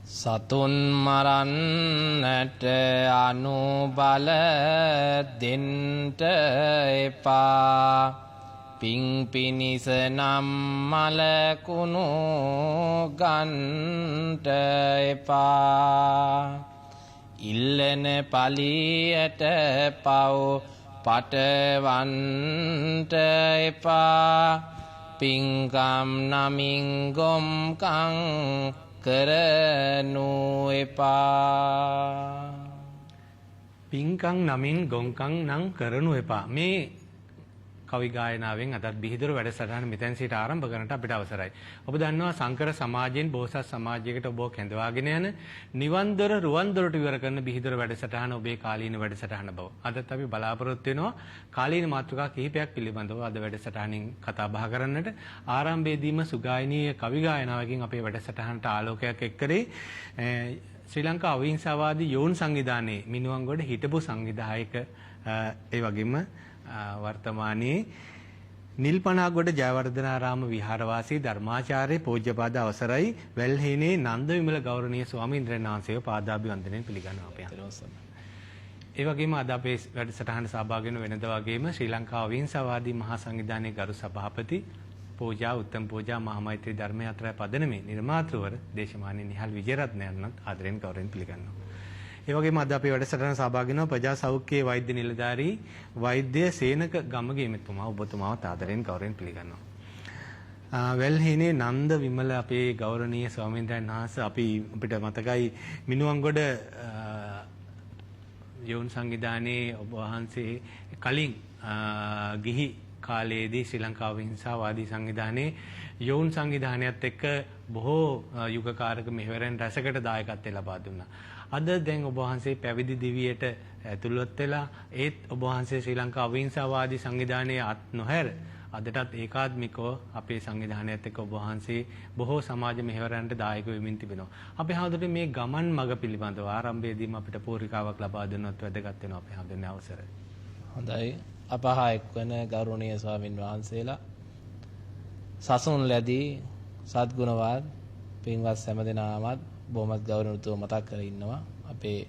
සතුන් මරන්නට අනුබල දෙන්ට එපා පිං පිනිස නම් මලකුණු ගන්ට එපා ඉල්ලන පලියට පව් පටවන්ට එපා පිංකම් නමින් ගොම්කං කරනු එපා පිංකම් නමින් ගොම්කං නම් කරනු එපා මේ කවි ගායනාවෙන් අදත් බිහිදොර වැඩසටහන මෙතෙන් සිට ආරම්භ කරන්නට අපිට අවසරයි. ඔබ දන්නවා සංකර සමාජයෙන් බෝසත් සමාජයකට ඔබ කැඳවාගෙන යන නිවන් දොර රුවන් දොරට විවර කරන බිහිදොර වැඩසටහන ඔබේ කාලීන වැඩසටහන බව. අදත් අපි බලාපොරොත්තු වෙනවා කාලීන මාතෘකා කිහිපයක් පිළිබඳව අද වැඩසටහනින් කතා බහ කරන්නට. ආරම්භයේදීම සුගායනීය කවි ගායනාවකින් අපේ වැඩසටහනට ආලෝකයක් එක් කරේ ශ්‍රී ලංකා අවිහිංසාවාදී යෝන් සංවිධානයේ මිනුවන්ගොඩ හිටපු සංවිධායක ඒ වගේම වර්තමානයේ නිල්පනාගොඩ ජයවර්ධනාරාම විහාරවාසී ධර්මාචාර්ය පූජ්‍යපාද අවසරයි වැල්හේනේ නන්ද විමල ගෞරවනීය ස්වාමීන් වහන්සේව පාදාභිවන්දනයෙන් පිළිගන්නවා අපේ. ඒ වගේම අද අපේ වැඩසටහන සහභාගී වෙන වෙනද වගේම ශ්‍රී ලංකා අවිහිංසාවාදී මහා සංවිධානයේ ගරු සභාපති පූජා උත්තම පූජා මහමෛත්‍රී ධර්ම යාත්‍රා පදනමේ නිර්මාතෘවර දේශමානී නිහල් විජේරත්නයන්වත් ආදරෙන් ගෞරවයෙන් පිළිගන්නවා. ඒ වගේම අද අපේ වැඩසටහන සහභාගී වෙනවා ප්‍රජා සෞඛ්‍ය වෛද්‍ය නිලධාරී වෛද්‍ය සේනක ගමගේ මෙතුමා ඔබතුමාව ආදරෙන් ගෞරවයෙන් පිළිගන්නවා. වැල්හේනේ නන්ද විමල අපේ ගෞරවනීය ස්වාමීන් වහන්සේ අපි අපිට මතකයි මිනුවන්ගොඩ යෝන් සංවිධානයේ ඔබ වහන්සේ කලින් ගිහි කාලයේදී ශ්‍රී ලංකා අවිහිංසාවාදී සංවිධානයේ යෝන් සංවිධානයත් එක්ක බොහෝ යුගකාරක මෙහෙවරෙන් රැසකට දායකත්වය ලබා දුන්නා. අද දැන් ඔබ වහන්සේ පැවිදි දිවියට ඇතුළත් වෙලා ඒත් ඔබ වහන්සේ ශ්‍රී ලංකා අවිහිංසාවාදී සංවිධානයේ අත් නොහැර අදටත් ඒකාත්මිකව අපේ සංවිධානයත් එක්ක ඔබ වහන්සේ බොහෝ සමාජ මෙහෙවරන්ට දායක වෙමින් තිබෙනවා. අපේ හැමෝටම මේ ගමන් මඟ පිළිබඳව ආරම්භයේදීම අපිට පූර්විකාවක් ලබා දෙන්නත් වැදගත් වෙනවා අපේ හැමෝටම අවසරයි. හොඳයි. අපහා එක්වන ගෞරවනීය ස්වාමින් වහන්සේලා සසුන් ලැබී සත්ගුණවත් පින්වත් හැම දෙනාමත් බොහොමත් ගෞරවණීයව මතක් කර ඉන්නවා. අපේ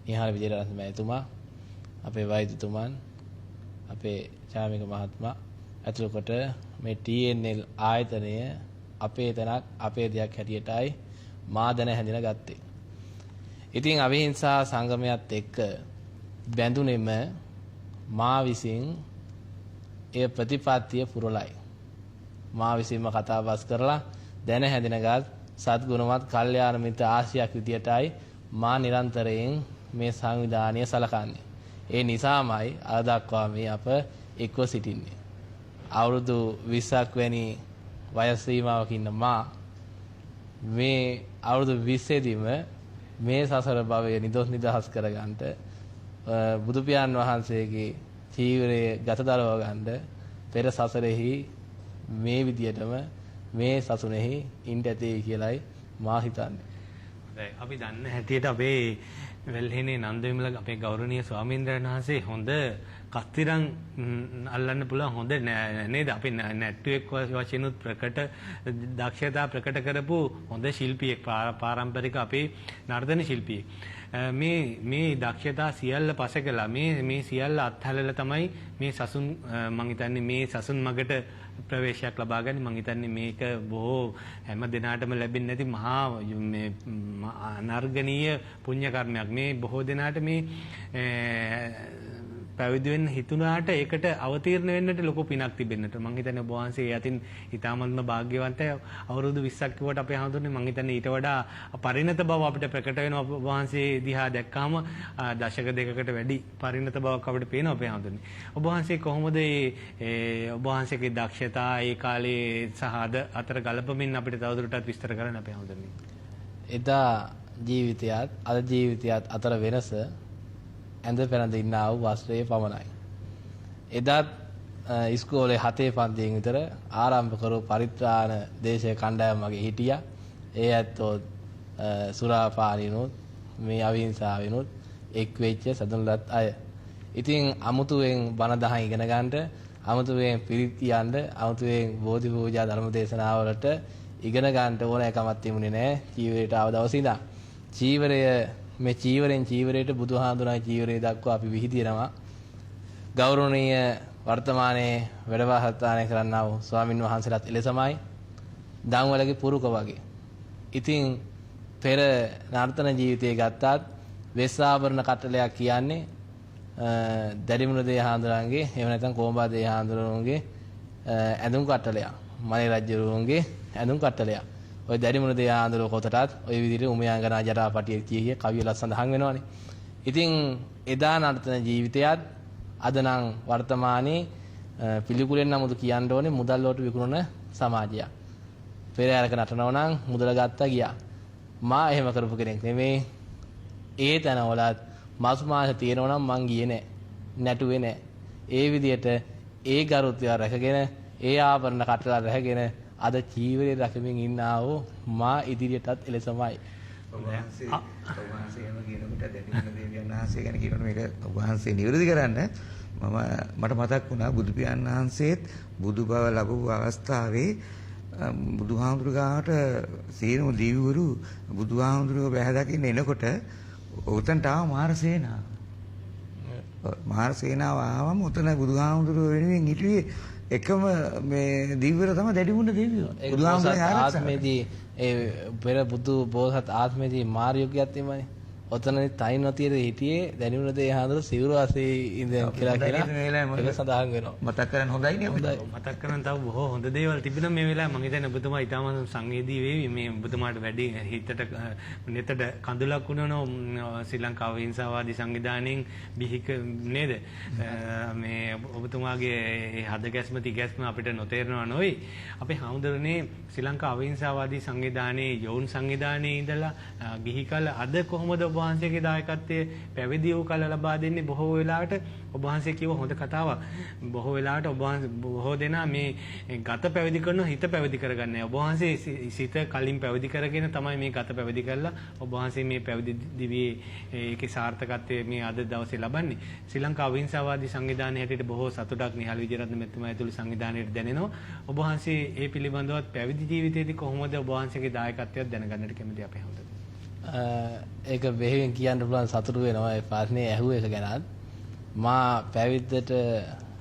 නිහාර විජේරත්න මහතුමා, අපේ වෛද්‍යතුමන්, අපේ චාමික මහත්මයා ඇතුළු කොට මේ TNL ආයතනය අපේ තැනක් අපේ දෙයක් හැටියටයි මා දැන හැඳිනගත්තේ. ඉතින් අවිහිංසා සංගමයත් එක්ක බැඳුනේම මා විසින් ඒ ප්‍රතිපත්තිය පුරලයි. මා විසින්ම කතාබස් කරලා දැන හැඳිනගත් සත්ගුණවත් කල්යාණ මිත්‍ර ආශියක් විදියටයි මා නිරන්තරයෙන් මේ සංවිධානය සලකන්නේ. ඒ නිසාමයි අද දක්වා මේ අප එක්ව සිටින්නේ. අවුරුදු 20ක් වැනි වයස් සීමාවක ඉන්න මා මේ අවුරුදු 20 දීම මේ සසර භවය නිදොස් නිදහස් කරගන්නට බුදු පියාණන් වහන්සේගේ චීවරයේ ගතදරව ගන්න පෙර සසරෙහි මේ විදියටම මේ සසුනේහි ඉන්න ඇතේ කියලායි මා හිතන්නේ. හොඳයි. අපි දන්න හැටියට අපේ වැල්හේනේ නන්ද විමල අපේ ගෞරවනීය ස්වාමීන් වහන්සේ හොඳ කස්තිරන් අල්ලන්න පුළුවන් හොඳ නේද? අපි නැට්ටුවෙක් වශයෙන් ප්‍රකට දක්ෂතා ප්‍රකට කරපු හොඳ ශිල්පියෙක් පාරම්පරික අපේ නර්තන ශිල්පියෙක්. මේ දක්ෂතා සියල්ල පසකලා මේ සියල්ල අත්හැරලා තමයි මේ සසුන් මං හිතන්නේ මේ සසුන් මගට ප්‍රවේශයක් ලබා ගන්න. මං හිතන්නේ මේක බොහෝ හැම දිනාටම ලැබෙන්නේ නැති මහා මේ අනර්ගණීය පුණ්‍ය කර්මයක්. මේ බොහෝ දිනාට මේ පැවිදි වෙන්න හිතුණාට ඒකට අවතීර්ණ වෙන්නට ලොකු පිනක් තිබෙන්නට මං හිතන්නේ ඔබ වහන්සේ යතින් ඊටමත්ම වාග්යවන්තය. අවුරුදු 20ක් කිව්වට අපේ හඳුන්නේ මං හිතන්නේ ඊට වඩා පරිණත බව අපිට ප්‍රකට වෙනවා. ඔබ වහන්සේ දිහා දැක්කාම දශක දෙකකට වැඩි පරිණත බවක් අපිට පේනවා අපේ හඳුන්නේ. ඔබ වහන්සේ කොහොමද ඔබ වහන්සේගේ දක්ෂතා ඒ කාලේ සහ අතර ගලපමින් අපිට තවදුරටත් විස්තර කරන්න අපේ හඳුන්නේ. එදා ජීවිතයත් අද ජීවිතයත් අතර වෙනස ඇඳ පැනඳ ඉන්නා වූ වස්ත්‍රයේ පමණයි. එදත් ඉස්කෝලේ 7 පන්තියෙන් විතර ආරම්භ කරු පරිත්‍රාණ දේශීය කණ්ඩායම් වගේ හිටියා. ඒ ඇත්තෝ සුරාපානිනුත් මේ අවිහිංසාවෙනුත් එක් වෙච්ච සතුන්ලත් අය. ඉතින් අමුතුවෙන් බණ දහම් ඉගෙන ගන්නට, අමුතුවෙන් පිරිත් කියන්න, අමුතුවෙන් බෝධි පූජා ධර්ම දේශනාවලට ඉගෙන ගන්නට ඕන එකමක් තිබුණේ නැහැ ජීවිතයට ආව දවසේ ඉඳන්. චීවරය මේ චීවරෙන් චීවරයට බුදුහාඳුනාගේ චීවරය දක්වා අපි විහිදිනවා. ගෞරවනීය වර්තමානයේ වැඩවාහතානය කරන්නා වූ ස්වාමින් වහන්සේලාත් එලෙසමයි. දන්වලගේ පුරුක වගේ. ඉතින් පෙර නර්තන ජීවිතයේ ගත්තත් වෙස්සාභරණ කටලයක් කියන්නේ දැරිමුණ දේ හාඳුනන්ගේ එහෙම නැත්නම් කොඹා දේ හාඳුනන්ගේ ඇඳුම් කටලයක්. මලේ රජුරුවන්ගේ ඇඳුම් කටලයක්. ඔය දැරිමුණ දේ හාඳුනන කොටටත් ඔය විදිහට උමයාංගනා ජටාපටිය කිය කවිය සඳහන් වෙනවනේ. ඉතින් එදා නර්තන ජීවිතයත් අද නම් වර්තමානයේ පිළිකුලෙන් නමුදු කියන්න ඕනේ මුදල් වලට විකුණන සමාජයක්. පෙරහැරක නටනවා නම් මුදල ගත්තා ගියා. මා එහෙම කරපු කෙනෙක් නෙමෙයි. ඒ තැනවලත් මාසු මාස තියෙනවා නම් මං ගියේ නෑ. නැටුවේ නෑ. ඒ විදිහට ඒ ගරුත්වය රැකගෙන ඒ ආවරණ කටලා රැකගෙන අද ජීවිතේ රැකමින් ඉන්නා වූ මා ඉදිරියටත් එලෙසමයි. ඔබවහන්සේම කියනකොට දැඩිමන දේවියන් වහන්සේ ගැන කියනකොට මේක ඔබවහන්සේ නිවැරදි කරන්න මට මතක් වුණා බුදු පියාණන් වහන්සේත් බුදු බව ලැබපු අවස්ථාවේ බුදුහාමුදුරු ගාවට සීනම දීවිවරු බුදුහාමුදුරුව බැහැ දකින්න එනකොට උතන්ට ආව මාර සේනාව. මාර සේනාව ආවම උතන බුදුහාමුදුරුව වෙනුවෙන් හිටියේ එකම මේ දීවිවර තමයි දැඩිමුණ දේවියෝ. බුදුහාමුදුරුවෝ ආත්මේදී ඒ පෙර බුදු බෝසත් ආත්මේදී මාර යුගයත් එමනේ. ඔතනදි තයින් වතියේ හිටියේ දැනුණ දේ හාඳුර සිවුරු ආසේ ඉඳන් කියලා ඒක සඳහන් වෙනවා. මතක් කරන් හොඳයි නේ අපිට. මතක් කරන් තව බොහෝ හොඳ දේවල් තිබුණා මේ වෙලාවේ. මම හිතන්නේ ඔබතුමා ඊටම සංවේදී වේවි. මේ ඔබතුමාට වැඩි හිතට නෙතට කඳුලක් වුණනවා ශ්‍රී ලංකාව හිංසාවාදී සංවිධානයෙන් බිහික නේද? මේ ඔබතුමාගේ හද ගැස්ම තිගැස්ම අපිට නොතේරෙනවා නොවේ. අපේ හාමුදුරනේ ශ්‍රී ලංකා අවිහිංසාවාදී සංවිධානයේ යෝන් සංවිධානයේ ඉඳලා ගිහි කල අද කොහොමද ඔබ වහන්සේගේ දායකත්වයේ පැවිදි වූ කල ලබා දෙන්නේ? බොහෝ වෙලාවට ඔබ වහන්සේ කියව හොඳ කතාවක්. බොහෝ වෙලාවට ඔබ වහන්සේ බොහෝ දෙනා මේ ගත පැවිදි කරන හිත පැවිදි කරගන්නේ. ඔබ වහන්සේ සිත කලින් පැවිදි කරගෙන තමයි මේ ගත පැවිදි කරලා ඔබ වහන්සේ මේ පැවිදි දිවියේ ඒකේ සාර්ථකත්වය මේ අද දවසේ ලබන්නේ. ශ්‍රී ලංකා අවිහිංසාවාදී සංවිධානයේ හැටියට බොහෝ සතුටක් නිහාල් විජේරත්න මෙතුමා ඇතුළු සංවිධානයට දැනෙනවා. ඔබ වහන්සේ ඒ පිළිබඳවත් පැවිදි ජීවිතයේදී කොහොමද ඔබ වහන්සේගේ දායකත්වයක් දැනගන්නට කැමති අපේ හමුදුර? ඒක වෙහෙන් කියන්න පුළුවන් සතුටු වෙනවා ඒ ප්‍රශ්නේ ඇහුව එක ගැනත්. මා පැවිද්දට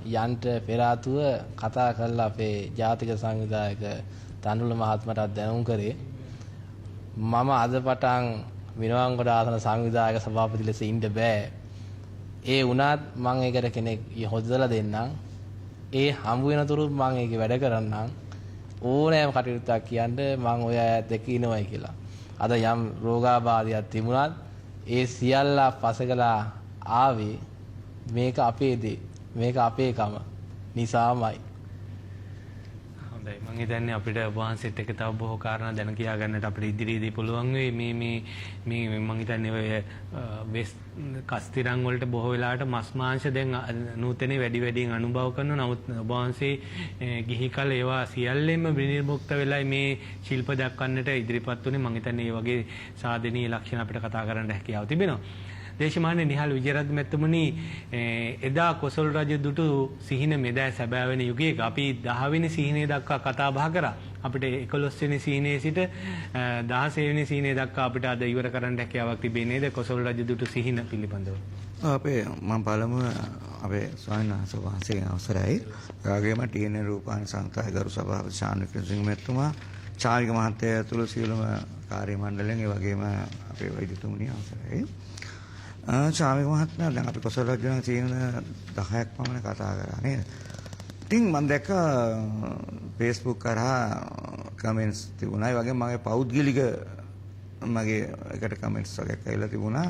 යන්න පෙර ආතුව කතා කරලා අපේ ජාතික සංවිධායක තනුල මහත්මයාට දැනුම් කරේ. මම අද පටන් විනවංගොඩ ආසන සංවිධායක සභාපති ලෙස ඉන්න බෑ. ඒ වුණත් මම ඒකට කෙනෙක් හොදලා දෙන්නම්. ඒ හම්බ වෙනතුරු මම ඒකේ වැඩ කරන්නම්. ඕනෑම කටයුත්තක් කියන්න මම ඔය ඇත් එක්ක ඉනවයි කියලා. අද යම් රෝගාබාධයක් තිබුණත් ඒ සියල්ල පසකලා ආවේ මේක අපේ දේ. මේක අපේකම නිසාමයි. හොඳයි. මම හිතන්නේ අපිට වහන්සේත් එක්ක තව බොහෝ කාරණා දැන කියා ගන්නට අපිට ඉදිරියේදී පුළුවන් වෙයි. මේ මම හිතන්නේ ඔය වෙස් කස්තිරන් වලට බොහෝ වෙලාවට මස් මාංශ දැන් නූතනේ වැඩියෙන් අනුභව කරනවා. නමුත් ඔබ වහන්සේ ගිහි කල ඒවා සියල්ලෙන්ම විනිර්මුක්ත වෙලා මේ ශිල්ප දක්වන්නට ඉදිරිපත් වුණේ. මම හිතන්නේ මේ වගේ සාධනීය ලක්ෂණ අපිට කතා කරන්න හැකියාව තිබෙනවා. දේශමාන්‍ය නිහාල් විජේරත්න මෙතුමනි, එදා කොසල් රජු දුටු සිහින මෙදා සැබෑ වෙන යුගයක අපි 10 වෙනි සිහිනේ දක්වා කතා බහ කරා. අපිට 11 වෙනි සිහිනේ සිට 16 වෙනි සිහිනේ දක්වා අපිට අද ඉවර කරන්න හැකියාවක් තිබෙන්නේ නේද කොසල් රජු දුටු සිහින පිළිබඳව? අපේ මම පළමුව අපේ ස්වාමීන් වහන්සේගේ අවසරයි. රාගයම ටීන රූපාන සංස්ථාවේ ගරු සභාපති ශාන් වික්‍රමසිංහ මෙතුමා, චාරික මහත්තයා ඇතුළු සියලුම කාර්ය මණ්ඩලයෙන් ඒ වගේම අපේ වෛද්‍යතුමනි අවසරයි. චාමික මහත්මයා දැන් අපි කොසල් රජුන් සීන 10ක් පමණ කතා කරා නේද? ඉතින් මම දැක්ක Facebook කරා කමෙන්ට්ස් තිබුණා. ඒ වගේම මගේ පෞද්ගලික මගේ එකට කමෙන්ට්ස් වගේක් ඇවිල්ලා තිබුණා.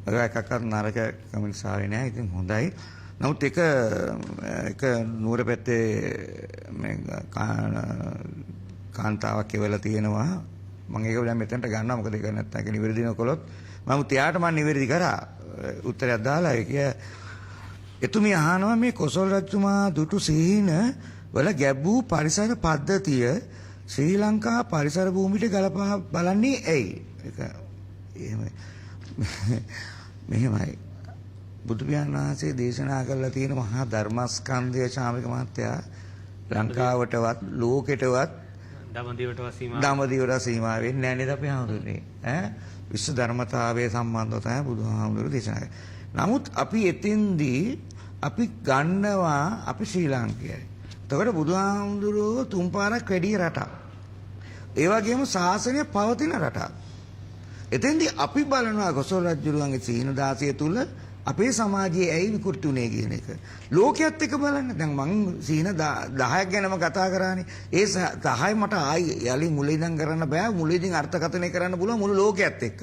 එකක්වත් නරක කමෙන්ට්ස් ආවේ නැහැ. ඉතින් හොඳයි. නමුත් එක නුවර පැත්තේ මේ කාන්තාවක් කියලා තියෙනවා. මම ඒක දැන් මෙතනට ගන්නවා. මොකද ඒක නැත්නම් ඒක නිවැරදි නොකළොත් මම තියාට මම නිවැරදි කරා උත්තරයක් දාලා ඒක එතුමිය අහනවා මේ කොසල් රජතුමා දුටු සිහින වල ගැඹු පරිසර පද්ධතිය ශ්‍රී ලංකා පරිසර භූමියට ගලපා බලන්නේ ඇයි? ඒක එහෙමයි. මෙහෙමයි. බුදු පියාණන් වහන්සේ දේශනා කරලා තියෙන මහා ධර්මස්කන්ධය චාමික මහත්තයා ලංකාවටවත් ලෝකෙටවත් දඹදිවට සීමා දඹදිවට සීමා වෙන්නේ නැහැ නේද අපි හඳුන්නේ ඈ විශ්ව ධර්මතාවයේ සම්බන්ධව තමයි බුදුහාමුදුරුවෝ දේශනා කළේ. නමුත් අපි එතෙන්දී අපි ගන්නවා අපි ශ්‍රී ලාංකිකයයි. එතකොට බුදුහාමුදුරුවෝ තුන් පාරක් වැඩි රටක්. ඒ වගේම ශාසනය පවතින රටක්. එතෙන්දී අපි බලනවා කොසල් රජුරුවන්ගේ සීන දාසිය තුල අපේ සමාජයේ ඇයි විකෘති උනේ කියන එක. ලෝකයේත් එක බලන්න. දැන් මං සීන 10ක් ගැනම කතා කරානේ. ඒ 10යි මට ආයි යලි මුලින් ඉඳන් කරන්න බෑ. මුලින් අර්ථකථනය කරන්න පුළුවන් මුළු ලෝකයේත් එක්ක.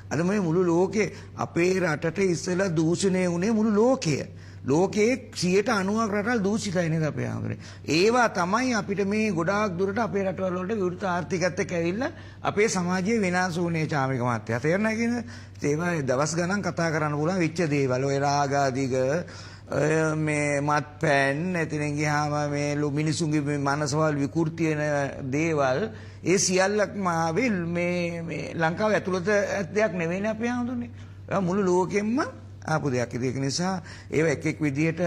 අද මේ මුළු ලෝකේ අපේ රටට ඉස්සෙල්ලා දූෂණය වුණේ මුළු ලෝකය. ලෝකයේ 90% රටවල් දූෂිතයි නේද අපේ ආගමේ. ඒවා තමයි අපිට මේ ගොඩාක් දුරට අපේ රටවල් වලට විවෘත ආර්ථිකයත් එක්ක ඇවිල්ලා අපේ සමාජයේ විනාශ වුණේ චාමික මහත්තයා. තේරෙනවද කියන්නේ? ඒවා දවස් ගණන් කතා කරන්න පුළුවන් වෙච්ච දේවල්. ඔය රාගාදිග මේ මත්පැන් එතනින් ගියාම මේ මිනිසුන්ගේ මනසවල් විකෘති වෙන දේවල් ඒ සියල්ලක්ම ආවේ මේ ලංකාව ඇතුළත දෙයක් නෙවෙයිනේ අපි හඳුන්නේ. මුළු ලෝකෙම්ම ආපු දෙයක්. ඒක නිසා ඒව එක් එක් විදිහට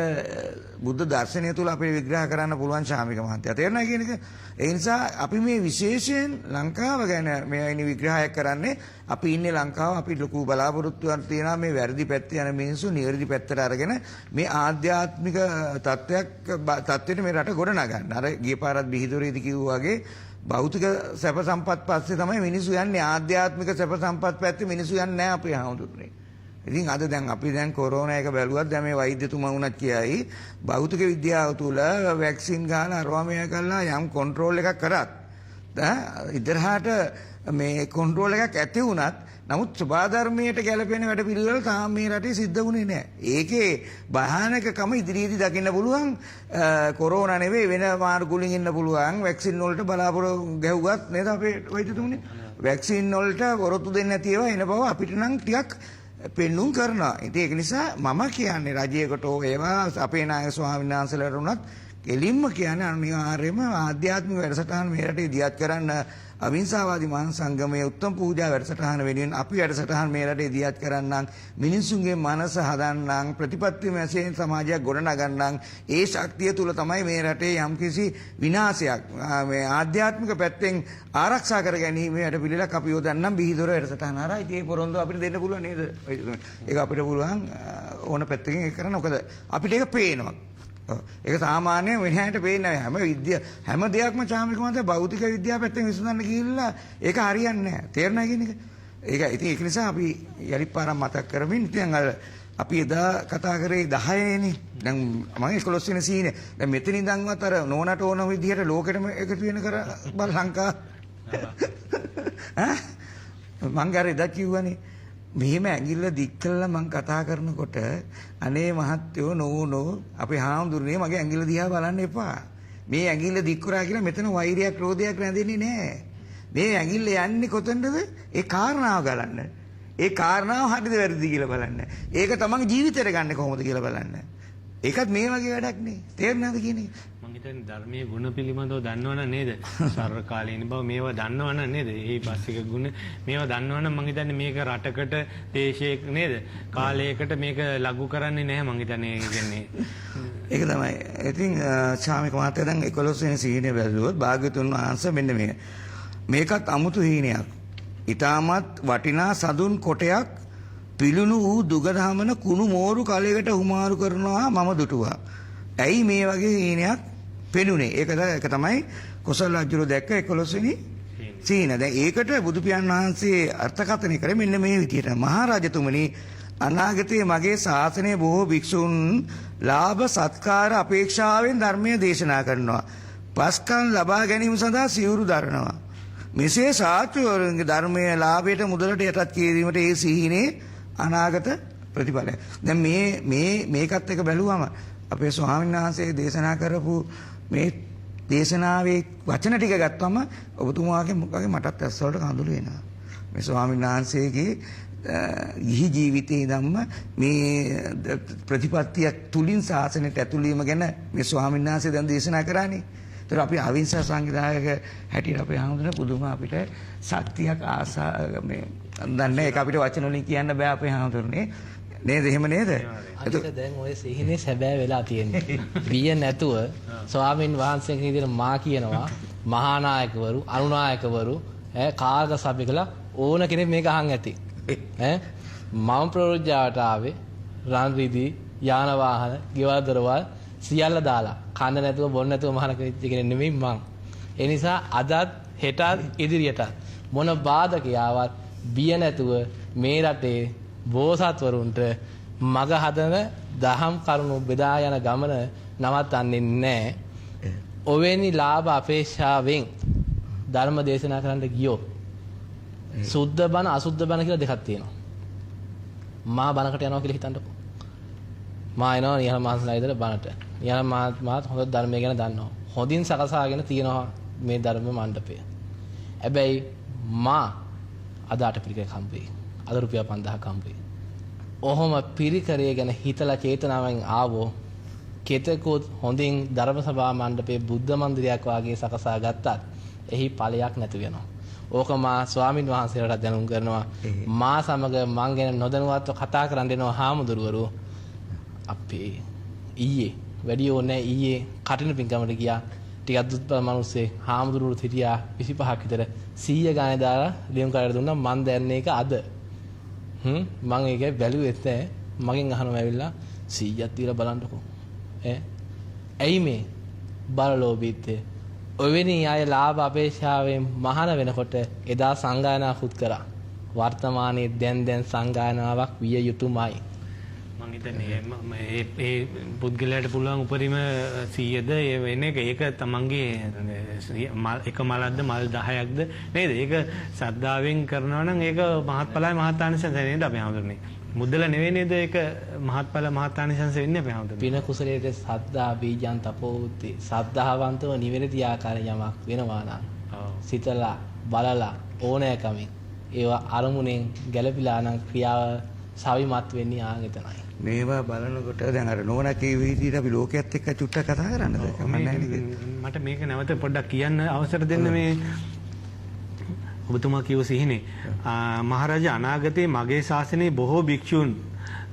බුද්ධ දර්ශනය තුල අපිට විග්‍රහ කරන්න පුළුවන් ශාමික මහත්තයා. තේරෙනවද කියන එක? ඒ නිසා අපි මේ විශේෂයෙන් ලංකාව ගැන මේ විග්‍රහයක් කරන්නේ අපි ඉන්නේ ලංකාව අපි ලොකු බලාපොරොත්තුවක් තියෙනවා මේ වැරදි පැත්තේ යන මිනිස්සු නිවැරදි පැත්තට අරගෙන මේ ආධ්‍යාත්මික තත්ත්වයට මේ රට ගොඩ නගන්න. අර ගිය පාරත් බිහිදොරේදී කිව්වා වගේ භෞතික සැප සම්පත් පස්සේ තමයි මිනිස්සු යන්නේ. ආධ්‍යාත්මික සැප සම්පත් පැත්තේ මිනිස්සු යන්නේ නැහැ අපේ හාමුදුරනේ. ඉතින් අද දැන් අපි දැන් කොරෝනා එක බැලුවත් දැන් මේ වෛද්‍යතුමා වුණත් කියයි භෞතික විද්‍යාව තුළ වැක්සින් ගහලා අරවා මෙයා කරලා යම් කන්ට්‍රෝල් එකක් කරත් ඉදරහට මේ කන්ට්‍රෝල් එකක් ඇති වුණත් නමුත් ස්වභාධර්මයට ගැලපෙන වැඩ පිළිවෙල තාම මේ රටේ සිද්ධ වුණේ නැහැ. ඒකේ භයානකකම ඉදිරියේදී දකින්න පුළුවන්. කොරෝනා නෙවෙයි වෙන මාර්ගුලින් ඉන්න පුළුවන්. වැක්සින් වලට බලාපොරොත්තු ගැහුවත් නේද අපේ වෛද්‍යතුමනේ? වැක්සින් වලට වරොත්තු දෙන්නේ නැති ඒවා එන බව අපිට නම් ටිකක් පෙන්නුම් කරනවා. ඉතින් ඒක නිසා මම කියන්නේ රජයකට ඒවා අපේ නායක ස්වාමීන් වහන්සේලාට උනත් කෙලින්ම කියන්නේ අනිවාර්යයෙන්ම ආධ්‍යාත්මික වැඩසටහන මේ රටේ දියත් කරන්න අවිහිංසාවාදී මහා සංගමයේ උත්තම පූජා වැඩසටහන වෙනුවෙන් අපි වැඩසටහන මේ රටේ දියත් කරන්නම් මිනිසුන්ගේ මනස හදන්නම් ප්‍රතිපත්ති මැසෙන් සමාජයක් ගොඩනගන්නම් ඒ ශක්තිය තුල තමයි මේ රටේ යම්කිසි විනාශයක් මේ ආධ්‍යාත්මික පැත්තෙන් ආරක්ෂා කර ගැනීම වැඩ පිළිලක් අපි යොදන්නම් බිහිදොර වැඩසටහන හරහා. ඉතින් ඒ පොරොන්දු අපිට දෙන්න පුළුවන් නේද? ඒක අපිට පුළුවන් ඕන පැත්තකින් ඒක කරන්න. මොකද අපිට ඒක පේනවා. ඒක සාමාන්‍ය වෙනහැට පේන්නේ නැහැ. හැම දෙයක්ම චාමික මත භෞතික විද්‍යාව පැත්තෙන් විසඳන්න ගිහිල්ලා ඒක හරියන්නේ නැහැ. තේරුණා කියන එක? ඒක නිසා අපි යලිත් පාරක් මතක් කරමින් ඉතින් අර අපි එදා කතා කරේ 10නේ. දැන් මම 11 වෙනි සීනේ. දැන් මෙතන ඉඳන්වත් අර නෝනට ඕන විදිහට ලෝකෙටම එකතු වෙන කර බල ලංකා. මං ගාර එදා කිව්වනේ මෙහෙම ඇඟිල්ල දික් කළා මං කතා කරනකොට අනේ මහත්තයෝ නෝනෝ අපේ හාමුදුරනේ මගේ ඇඟිල්ල දිහා බලන්න එපා. මේ ඇඟිල්ල දික් කරා කියලා මෙතන වෛරයක් ක්‍රෝධයක් රැඳෙන්නේ නැහැ. මේ ඇඟිල්ල යන්නේ කොතනද? ඒ කාරණාව ගලන්න. ඒ කාරණාව හරිද වැරදිද කියලා බලන්න. ඒක තමන්ගේ ජීවිතේට ගන්න කොහොමද කියලා බලන්න. ඒකත් මේ වගේ වැඩක් නේ. තේරුණාද කියන්නේ? මම හිතන්නේ ධර්මයේ ගුණ පිළිබඳව දන්නවනම් නේද? සර්වකාලීන බව මේවා දන්නවනම් නේද? ඒ පස්සික ගුණ මේවා දන්නවනම් මම හිතන්නේ මේක රටකට දේශයක නේද? කාලයකට මේක ලඝු කරන්නේ නැහැ මම හිතන්නේ කියන්නේ. ඒක තමයි. ඉතින් ශාමික මහත්තයා දැන් 11 වෙනි සීනේ බැලුවොත් භාග්‍යතුන් වහන්සේ මෙන්න මේකත් අමුතු හීනයක්. ඊටමත් වටිනා සදුන් කොටයක් පිළුණු වූ දුගදහමන කුණු මෝරු කලයකට හුමාරු කරනවා මම දුටුවා. ඇයි මේ වගේ හීනයක් පෙනුනේ? ඒක තමයි කොසල් රජුර දැක්ක 11 වෙනි සීන. දැන් ඒකට බුදු පියාණන් වහන්සේ අර්ථකථනය කරේ මෙන්න මේ විදිහට. මහරජතුමනි අනාගතයේ මගේ ශාසනයේ බොහෝ භික්ෂුන් ලාභ සත්කාර අපේක්ෂාවෙන් ධර්මයේ දේශනා කරනවා. පස්කම් ලබා ගැනීම සඳහා සිවුරු දරනවා. මෙසේ ශාස්ත්‍රවරුන්ගේ ධර්මයේ ලාභයට මුදලට යටත් කිරීමට ඒ සීනේ අනාගත ප්‍රතිඵලය. දැන් මේකත් එක බැලුවම අපේ ස්වාමීන් වහන්සේ දේශනා කරපු මේ දේශනාවේ වචන ටික ගත්තම ඔබතුමාගේ මොකගේ මටත් ඇස් වලට කඳුළු එනවා. මේ ස්වාමීන් වහන්සේගේ ගිහි ජීවිතේ ඉඳන්ම මේ ප්‍රතිපත්තිය තුලින් ශාසනයට ඇතුළු වීම ගැන මේ ස්වාමීන් වහන්සේ දැන් දේශනා කරානේ. ඒතර අපි අවිංසා සංවිධායක හැටියට අපේ හඳුනන පුදුම අපිට ශක්තියක් ආසා මේ දන්නේ ඒක අපිට වචන වලින් කියන්න බෑ අපේ හඳුනන්නේ. නේද? එහෙම නේද? අනික දැන් ඔය සිහිනේ සැබෑ වෙලා තියෙන්නේ. බිය නැතුව ස්වාමින් වහන්සේගේ විදිහට මා කියනවා මහානායකවරු අනුනායකවරු කාර්ක සභිකලා ඕන කෙනෙක් මේක අහන් ඇති. මම ප්‍රෝජාවට ආවේ රන් රිදී යාන වාහන ගෙවල් දොරවල් සියල්ල දාලා කන්න නැතුව බොන්න නැතුව මහාන කෙනෙක් නෙමෙයි මං. ඒ නිසා අදත් හෙටත් ඉදිරියටත් මොන බාධකයාවත් බිය නැතුව මේ රටේ බෝසත්වරුන්ට මග හදන දහම් කරුණු බෙදා යන ගමන නවත්තන්නේ නැහැ. ඔවැනි ලාභ අපේක්ෂාවෙන් ධර්ම දේශනා කරන්න ගියොත් සුද්ධ බණ අසුද්ධ බණ කියලා දෙකක් තියෙනවා. මා බණකට යනවා කියලා හිතන්නකෝ. මා එනවා නිහල මහන්සලා ඉදලා බණට. නිහල මාත් හොඳ ධර්මය ගැන දන්නවා. හොඳින් සකසාගෙන තියෙනවා මේ ධර්ම මණ්ඩපය. හැබැයි මා අද අටපිරිකරක් හම්බෙයි. අද රුපියල් 5000ක් හම්බෙයි. ඔහොම පිරිකරේ ගැන හිතලා චේතනාවෙන් ආවෝ කෙතෙකුත් හොඳින් ධර්ම සභා මණ්ඩපයේ බුද්ධ මන්දිරයක් වාගේ සකසා ගත්තත් එහි ඵලයක් නැති වෙනවා. ඕක මා ස්වාමින් වහන්සේලාට දැනුම් කරනවා. මා සමග මං ගැන නොදැනුවත්ව කතා කරන් දෙනවා හාමුදුරුවරු. අපේ ඊයේ වැඩි ඕනේ ඊයේ කටින පින්කමට ගියා. ටිකක් දුප්පත් මිනිස්සේ හාමුදුරුවරු හිටියා 25ක් විතර 100 ගානේ දාලා ලියුම් කරලා දුන්නා. මං දැන්නේ ඒක අද. මං ඒක බැලුවෙත් නැහැ. මගෙන් අහනවා ඇවිල්ලා 100ක් දීලා බලන්නකෝ. ඇයි මේ බලලෝභීත්වය? ඔවෙනි අය ලාභ අපේක්ෂාවෙන් මහාන වෙනකොට එදා සංගායනා කුත් කරා. වර්තමානයේ දැන් සංගායනාවක් විය යුතුමයි. මම හිතන්නේ මේ පුද්ගලයාට පුළුවන් උපරිම 100ද වෙන එක ඒක තමන්ගේ එක මලක්ද මල් 10ක්ද නේද? ඒක ශ්‍රද්ධාවෙන් කරනවා නම් ඒක මහත්ඵලයි මහත්ානිසංස නේද අපි හඳුන්නේ. මුදල නෙවෙයි නේද ඒක මහත්ඵල මහත්ානිසංස වෙන්නේ අපි හඳුන්නේ. පින කුසලයේ සද්ධා බීජං තපෝති සද්ධාවන්තව නිවැරදි ආකාරයෙන් යමක් වෙනවා නම් සිතලා බලලා ඕනෑකමින් ඒවා අරමුණෙන් ගැළපීලා නම් ක්‍රියාව සවිමත් වෙන්නේ ආගෙතනයි. මේවා බලනකොට දැන් අර නෝනකේ විදිහට අපි ලෝකයේත් එක්ක චුට්ටක් කතා කරන්නද? මට මේක නැවත පොඩ්ඩක් කියන්න අවසර දෙන්න මේ ඔබතුමා කියව සිහිනේ. මහරජා අනාගතයේ මගේ ශාසනයේ බොහෝ භික්ෂූන්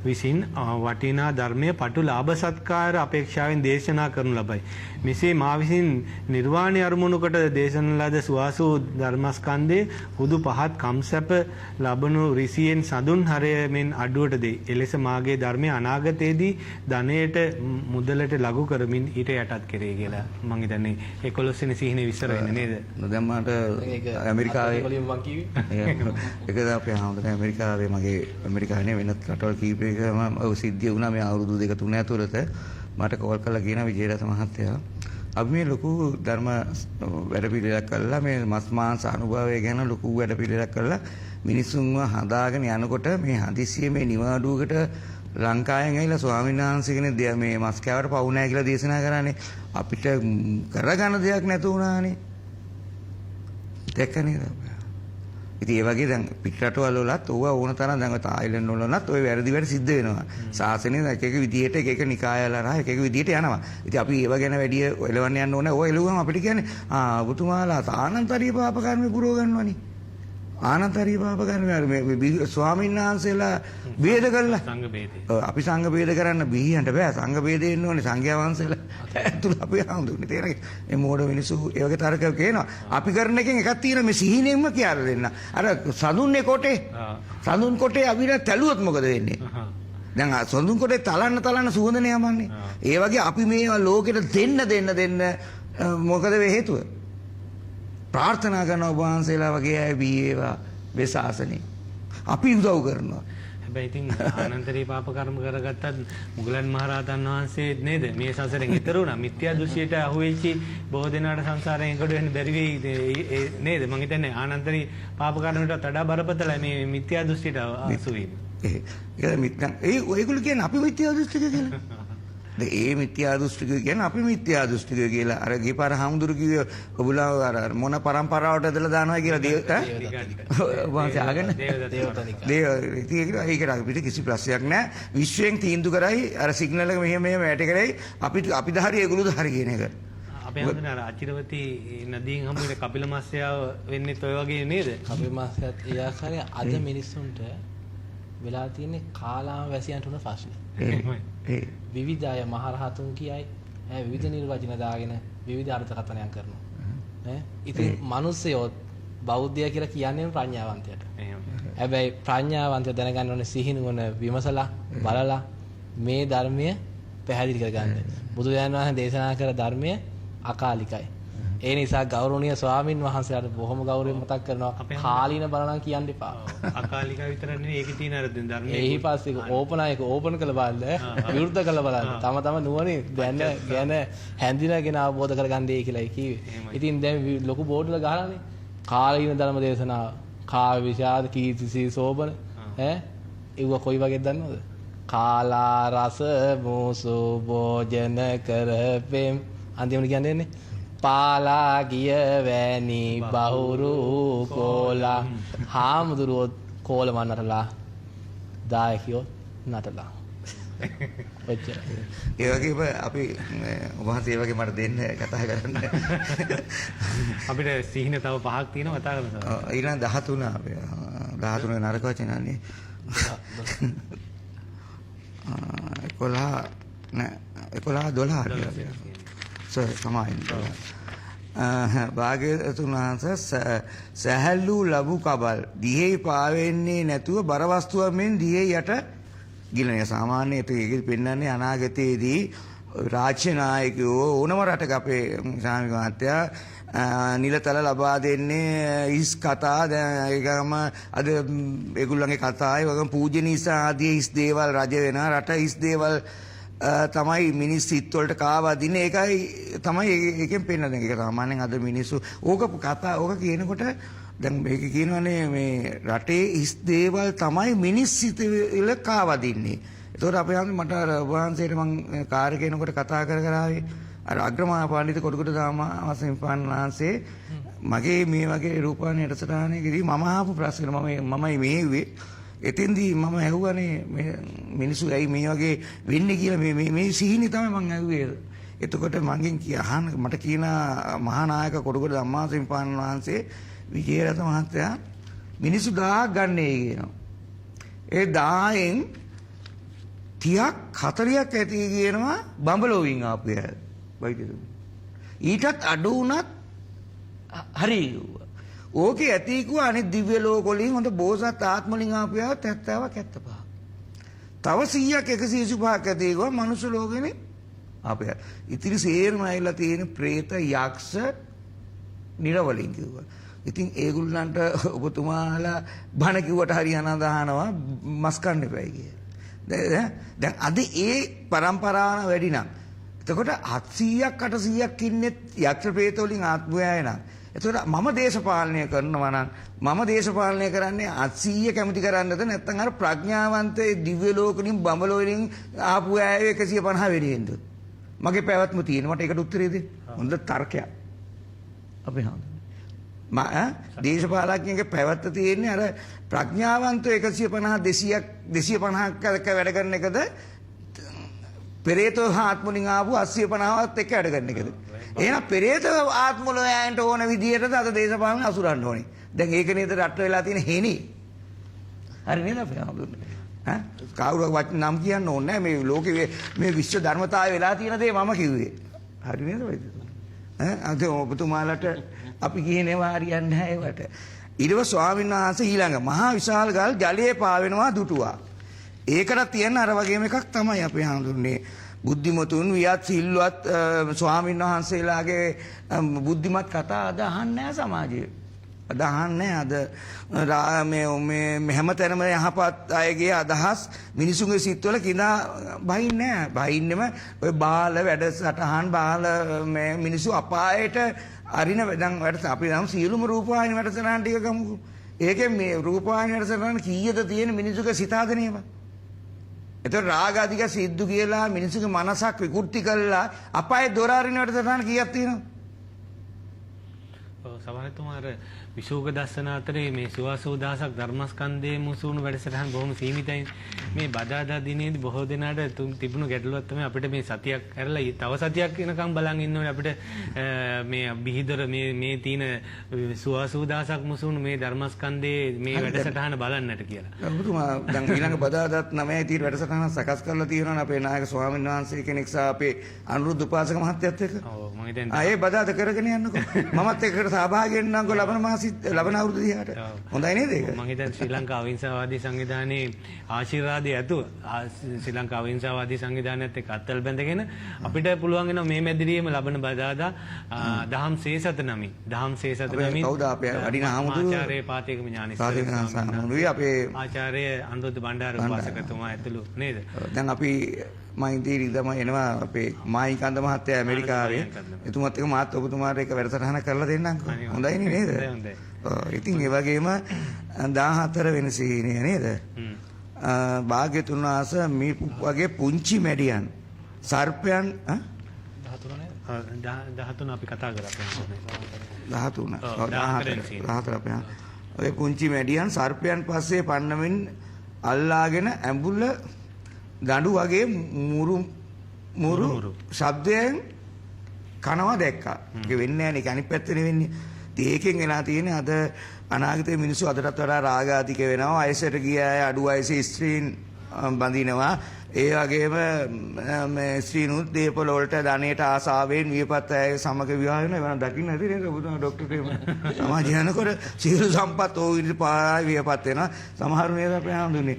විසින් වටිනා ධර්මයේ පටු ලාභ සත්කාර අපේක්ෂාවෙන් දේශනා කරනු ලබයි. මෙසේ මා විසින් නිර්වාණය අරමුණු කොට දේශන ලද සුවාසු ධර්මස්කන්ධයේ හුදු පහත් කම්සැප ලබනු රිසියෙන් සඳුන් හරයමින් අඩුවට දෙයි. එලෙස මාගේ ධර්මයේ අනාගතයේදී ධනයට මුදලට ලඝු කරමින් ඊට යටත් කෙරේ කියලා මම හිතන්නේ 11 වෙනි සිහිනේ විස්තර වෙන්නේ නේද? නොදැම්මට ඇමරිකාවේ ඒක අපේ හැමෝටම ඇමරිකාවේ මගේ ඇමරිකාවේ වෙනත් රටවල් කීපයකම සිද්ධිය වුණා මේ අවුරුදු 2-3 ඇතුළත. මට කෝල් කරලා කියන විජේරත මහත්තයා අපි මේ ලොකු ධර්ම වැඩපිළිවෙලක් කළා මේ මස් මාංශ අනුභවය ගැන ලොකු වැඩපිළිවෙලක් කළා මිනිසුන්ව හදාගෙන යනකොට මේ හදිස්සියේ මේ නිවාඩුවකට ලංකාවෙන් ඇවිල්ලා ස්වාමීන් වහන්සේ කෙනෙක් මේ මස් කෑවට පවු නැහැ කියලා දේශනා කරානේ. අපිට කරගන්න දෙයක් නැතු වුණානේ. දැක්ක නේද? ඉතින් ඒ වගේ දැන් පිටරටවල වලත් ඕවා ඕන තරම් දැන් තායිලන්ත වලත් ওই වැරදි වැඩ සිද්ධ වෙනවා. ශාසනයේ එක එක විදියට එක එක නිකායලා එක එක විදියට යනවා. ඉතින් අපි ඒව ගැන වැඩි එලවන්න යන්න ඕනේ. ඔය එළුවම අපිට කියන්නේ ඔබතුමාලා ආනන්තරීය පාප කර්ම පුරව ගන්නවනේ. ආනන්තරීය පාප කර්ම මේ ස්වාමීන් වහන්සේලා ભેද කළා. සංඝ ભેදේ. අපි සංඝ ભેද කරන්න බිහියන්ට බෑ. සංඝ ભેදේ ඉන්න ඕනේ සංඝයා වහන්සේලා. ඇතුළ අපි හඳුන්නේ තේරෙන්නේ. මේ මෝඩ මිනිස්සු ඒ වගේ තර්ක කියනවා. අපි කරන එකෙන් එකක් තියෙනවා මේ සිහිනෙන්ම කියලා දෙන්න. අර සඳුන්නේ කොටේ. සඳුන් කොටේ අපිට තැළුවොත් මොකද වෙන්නේ? දැන් සඳුන් කොටේ තලන්න සුවඳනේ යමන්නේ. ඒ වගේ අපි මේවා ලෝකෙට දෙන්න මොකද හේතුව? ප්‍රාර්ථනා කරන ඔබ වහන්සේලා වගේ අය බීවේවා වෙසාසනේ. අපි උදව් කරනවා. හැබැයි ඉතින් ආනන්තරී පාප කර්ම කරගත්තත් මුගලන් මහරහතන් වහන්සේ නේද මේ සසරෙන් ඈතර වුණා. මිත්‍යා දෘෂ්ටියට අහු වෙච්චි බොහෝ දෙනාට සංසාරයෙන් එකට වෙන්න බැරි වෙයි නේද? මම හිතන්නේ ආනන්තරී පාප කර්මයටත් වඩා බරපතලයි මේ මිත්‍යා දෘෂ්ටියට අසු වීම. ඔයගොල්ලෝ කියන්නේ අපි මිත්‍යා දෘෂ්ටික කියලා. ඒ මිත්‍යා දෘෂ්ටික කියන්නේ අපි මිත්‍යා දෘෂ්ටික කියලා. අර ගිපාර හාමුදුරු කිව්වේ ඔබලා අර මොන පරම්පරාවට ඇදලා දානවා කියලා වහන්සේ ආගෙන ඒක අපිට කිසි ප්‍රශ්නයක් නැහැ. විශ්වයෙන් තීන්දුව කරයි අර සිග්නල් එක මෙහෙම වැට කරයි අපි දහරි ඒගොල්ලෝද හරි කියන එක. අපේ හඳුනන අර අචිරවතී නදීන් හම්බුනේ කපිල මාස්යාව වෙන්නේත් ඔය වගේ නේද? කපිල මාස්යාත් ඒ ආකාරයෙන් අද මිනිස්සුන්ට වෙලා තියෙන්නේ කාලාම වැසියන්ට උන ප්‍රශ්නේ. විවිධ අය මහරහතුන් කියයි විවිධ නිර්වචන දාගෙන විවිධ අර්ථකථනයන් කරනවා. ඉතින් මිනිස්සයෝ බෞද්ධය කියලා කියන්නේ ප්‍රඥාවන්තයට. හැබැයි ප්‍රඥාවන්තය දැනගන්න ඕනේ සිහිනුවන විමසලා බලලා මේ ධර්මය පැහැදිලි කරගන්න. බුදුරජාණන් වහන්සේ දේශනා කළ ධර්මය අකාලිකයි. ඒ නිසා ගෞරවනීය ස්වාමින් වහන්සේලාට බොහොම ගෞරවයෙන් මතක් කරනවා කාලීන බලනම් කියන්න එපා. අකාලික විතර නෙවෙයි ඒකේ තියෙන අර ධර්මයේ. එහි පස්සේ ඕපන් කළ බලන්න, විරුද්ධ කළ බලන්න. තම නුවණින් දැන හැඳිනගෙන අවබෝධ කරගන්නයි කියලායි කිව්වේ. ඉතින් දැන් ලොකු බෝඩ් වල ගහලානේ කාලීන ධර්ම දේශනාව, කාව්‍ය විෂාද, කීර්තිසී සෝබන ඒව කොයි වගේද දන්නවද? කාලා රස මෝසු භෝජන කරපෙම් අන්තිමට කියන්නේ පාලා ගිය වැනි බහුරු කෝලා හාමුදුරුවෝ කෝලමන් නටලා දායකයෝ නටලා ඔච්චර. ඒ වගේම අපි වහන්සේ ඒ වගේ මට දෙන්න කතා කරන්න. අපිට සිහින තව 5ක් තියෙනවා කතා කරන්න. ඊළඟ 13 අපේ 13 නරක වචනන්නේ 11 සමායින් භාග්‍යවතුන් වහන්සේ සැහැල්ලු ලැබු කබල් දිහේ පාවෙන්නේ නැතුව බර වස්තුවක් මෙන් දිහේ යට ගිලන. සාමාන්‍ය ඒක පෙන්වන්නේ අනාගතයේදී රාජ්‍ය නායකයෝ ඕනම රටක අපේ සාමික මහත්තයා නිලතල ලබා දෙන්නේ ඉස් කතා ඒකම අද ඒගොල්ලන්ගේ කතායි වගේම පූජනීය ආදී ඉස් දේවල් රජ වෙනවා රට ඉස් දේවල් තමයි මිනිස් සිත් වලට කාවදින්නේ. ඒකයි තමයි ඒකෙන් පෙන්නන්නේ. ඒක සාමාන්‍යයෙන් අද මිනිස්සු ඕක කතා ඕක කියනකොට දැන් මේක කියනවානේ මේ රටේ ඉස් දේවල් තමයි මිනිස් සිත් වල කාවදින්නේ. ඒතකොට අපේ මට අර වහන්සේට මම කාර්ය කෙනෙකුට කතා කර ආවේ අර අග්‍රමහා පඬිතු කොටුකොට දාමවසින් වහන්සේ මගේ මේ වගේ රූපවාහිනී යටසටහනකදී මම අහපු ප්‍රශ්න මමයි මෙහෙව්වේ. එතෙන්දී මම ඇහුවානේ මේ මිනිස්සු ඇයි මේ වගේ වෙන්නේ කියලා මේ සිහිනේ තමයි මම ඇහුවේ. එතකොට මගෙන් මට කියන මහා නායක කොටුකොට ධම්මාසින් වහන්සේ විජේරත මහත්තයා මිනිස්සු 1000ක් ගන්නee කියනවා. ඒ 1000න් 30ක් 40ක් ඇති කියනවා බඹලෝවින් ආපු අය. ඊටත් අඩු වුණත් හරි ඕකේ ඇති කිව්වා අනිත් දිව්‍ය ලෝක වලින් හොඳ බෝසත් ආත්ම වලින් ආපියව 70ක් 75. තව 100ක් 185ක් ඇති කිව්වා මනුෂ්‍ය ලෝකෙනේ ආපිය. ඉතිරි සේරම ඇවිල්ලා තියෙන പ്രേත යක්ෂ නිරවලින් කිව්වා. ඉතින් ඒගොල්ලන්ට ඔබතුමාලා බණ කිව්වට හරි අනදානවා මස් කන්න එපයි කියලා. දැන් අද ඒ પરම්පරාව වැඩි නම් එතකොට 700ක් 800ක් ඉන්නේ යක්ෂ പ്രേත වලින් ආත්මය නම් එතකොට මම දේශපාලනය කරනවා නම් මම දේශපාලනය කරන්නේ 800 කැමති කරන්නද නැත්නම් අර ප්‍රඥාවන්තයේ දිව්‍ය ලෝකෙකින් බඹලෝ වලින් ආපු අය 150 වෙනියෙන්ද මගේ පැවැත්ම තියෙන මට ඒකට උත්තරේ දෙන්න හොඳ තර්කයක් අපි හඳුනන දේශපාලකයන්ගේ පැවැත්ම තියෙන්නේ අර ප්‍රඥාවන්තෝ 150 250ක් වැඩ කරන එකද පෙරේතෝ ආත්මලින් ආපු 850වත් එක්ක වැඩ කරන එකද එහෙනම් පෙරේත ආත්මවල යෑන්ට ඕන විදියටද අද දේශපාලන අසුරන්න ඕනේ. දැන් ඒක නේද රට වෙලා තියෙන හේනේ. හරි නේද අපි හඳුන්නේ. කවුරුවක් නම් කියන්න ඕනේ නැහැ මේ ලෝකේ මේ විශ්ව ධර්මතාවය වෙලා තියෙන දේ මම කිව්වේ. හරි නේද වයිද? අද ඔබතුමාලට අපි කියනවා හරියන්නේ නැහැ ඒවට. ඊළඟ ස්වාමීන් වහන්සේ ඊළඟ මහා විශාල ගල් ජලයේ පාවෙනවා දුටුවා. ඒකට තියෙන අර වගේම එකක් තමයි අපි හඳුන්නේ. බුද්ධිමතුන් වියත් සිල්වත් ස්වාමීන් වහන්සේලාගේ බුද්ධිමත් කතා අද අහන්නේ නැහැ සමාජයේ. අද අහන්නේ අද මේ හැමතැනම යහපත් අයගේ අදහස් මිනිසුන්ගේ සිත්වල කිඳා බහින්නේ නැහැ. බහින්නෙම ඔය බාල වැඩසටහන් බාල මේ මිනිසු අපායට අරින දැන් වැඩ අපි නම් සියලුම රූපවාහිනී වැඩසටහන් ටික ගමුකෝ. ඒකෙන් මේ රූපවාහිනී වැඩසටහන් කීයද තියෙන මිනිසුගේ සිතාදනේම. එතකොට රාග අධික සිද්ධු කියලා මිනිසුගේ මනසක් විකෘති කළා අපායේ දොර අරින වැඩසටහන් කීයක් තියෙනවද? ඔව් සමහරතුමාර විශෝක දස්සන අතරේ මේ සුවාසෝ දහසක් ධර්මස්කන්ධයේ මුසුණු වැඩසටහන් බොහොම සීමිතයි. මේ බදාදා දිනේදී බොහෝ දෙනාට තිබුණු ගැටලුවක් තමයි අපිට මේ සතියක් ඇරලා තව සතියක් වෙනකම් බලන් ඉන්න ඕනේ අපිට මේ බිහිදර මේ තියෙන සුවාසෝ දහසක් මුසුණු මේ ධර්මස්කන්ධයේ මේ වැඩසටහන බලන්නට කියලා. ඔබතුමා දැන් ඊළඟ බදාදාත් 9යි තියෙන වැඩසටහන සකස් කරලා තියෙනවනේ අපේ නායක ස්වාමීන් වහන්සේ කෙනෙක් සහ අපේ අනුරුද්ධ උපාසක මහත්තයත් එක්ක. ඔව් මම හිතන්නේ ආයේ බදාද කරගෙන යන්නකෝ. මමත් එක්කට සහභාගී වෙන්නම්කෝ ලබන මාසෙත් ලබන අවුරුදු දිහාට. හොඳයි නේද ඒක? මම හිතන්නේ ශ්‍රී ලංකා අවිහිංසාවාදී සංවිධානයේ ආශිර්වාදය ඇතුව ශ්‍රී ලංකා අවිහිංසාවාදී සංවිධානයත් එක්ක අත්වල බැඳගෙන අපිට පුළුවන් වෙනවා මේ මැදිරියේම ලබන බදාදා දහම් සේසත නමින් කවුද අපේ අඩින හාමුදුරුවෝ ආචාර්ය පාතේකම ඥානේශ්වර අපේ ආචාර්ය අනුරුද්ධ බණ්ඩාර උපාසකතුමා ඇතුළු නේද? දැන් අපි මයින්දී ඉඳම එනවා අපේ මායිකන්ද මහත්තයා ඇමරිකාවේ. එතුමත් එක්ක මාත් ඔබතුමාට එක වැඩසටහන කරලා දෙන්නම්කෝ. හොඳයිනේ නේද? හොඳයි. ඉතින් ඒ වගේම 14 වෙනි සීනිය නේද? භාග්‍යතුන් වහන්සේ මේ වගේ පුංචි මැඩියන් සර්පයන් 13 අපි කතා කරා 14 අපේ ඔය පුංචි මැඩියන් සර්පයන් පස්සේ පන්නමින් අල්ලාගෙන ඇඹුල දඬු වගේ මුරු ශබ්දයෙන් කනවා දැක්කා. ඒක වෙන්නේ නැහැ නේ අනිත් පැත්තේ වෙන්නේ. ඉතින් ඒකෙන් එලා තියෙන්නේ අද අනාගතයේ මිනිස්සු අදටත් වඩා රාගාතික වෙනවා. වයසට ගිය අය අඩු වයසේ ස්ත්‍රීන් බඳිනවා. ඒ වගේම මේ ස්ත්‍රීනුත් දේපොළ වලට ධනයට ආසාවෙන් වියපත් අය සමග විවාහ වෙනවා. ඒවා දකින්න ඇති නේද ඔබතුමා ඩොක්ටර් ප්‍රේම. සමාජ යනකොට සියලු සම්පත් ඕ විදිහට පාරයි වියපත් වෙනවා. සමහරු නේද අපේ හඳුන්නේ.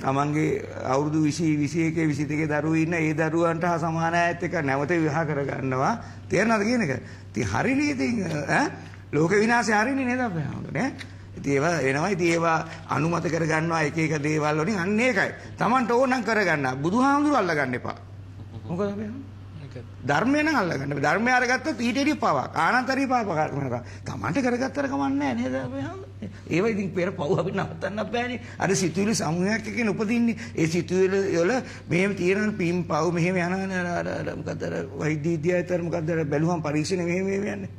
තමන්ගේ අවුරුදු 20 21 22 දරුවෝ ඉන්න ඒ දරුවන්ට හා සමාන අයත් එක්ක නැවත විවාහ කරගන්නවා. තේරෙනවද කියන එක? ඉතින් හරිනේ ඉතින් ලෝක විනාශය හරිනේ නේද අපේ හඳුන්නේ. ඉතින් ඒවා වෙනවා. ඉතින් ඒවා අනුමත කරගන්නවා එක එක දේවල් වලින්. අන්න ඒකයි. Tamanට ඕනම් කරගන්න. බුදුහාමුදුරුවෝ අල්ලගන්න එපා. මොකද අපි ධර්මය නම් අල්ලගන්න. ධර්මය අරගත්තොත් ඊට ඉතින් පවක්. ආනන්තරී පාප කරනවා. Tamanට කරගත්තර කමන්නේ නැහැ නේද අපි හඳුන්නේ. ඒවා ඉතින් පෙර පව් අපි නවත්තන්න බෑනේ. අර සිතුවිලි සමූහයක් එකකින් උපදින්නේ. ඒ සිතුවිලි වල මෙහෙම තියෙන පින් පව් මෙහෙම යන මොකද අර වෛද්‍ය විද්‍යාවතර මොකද අර බැලුවම් පරීක්ෂණ මෙහෙම යන්නේ.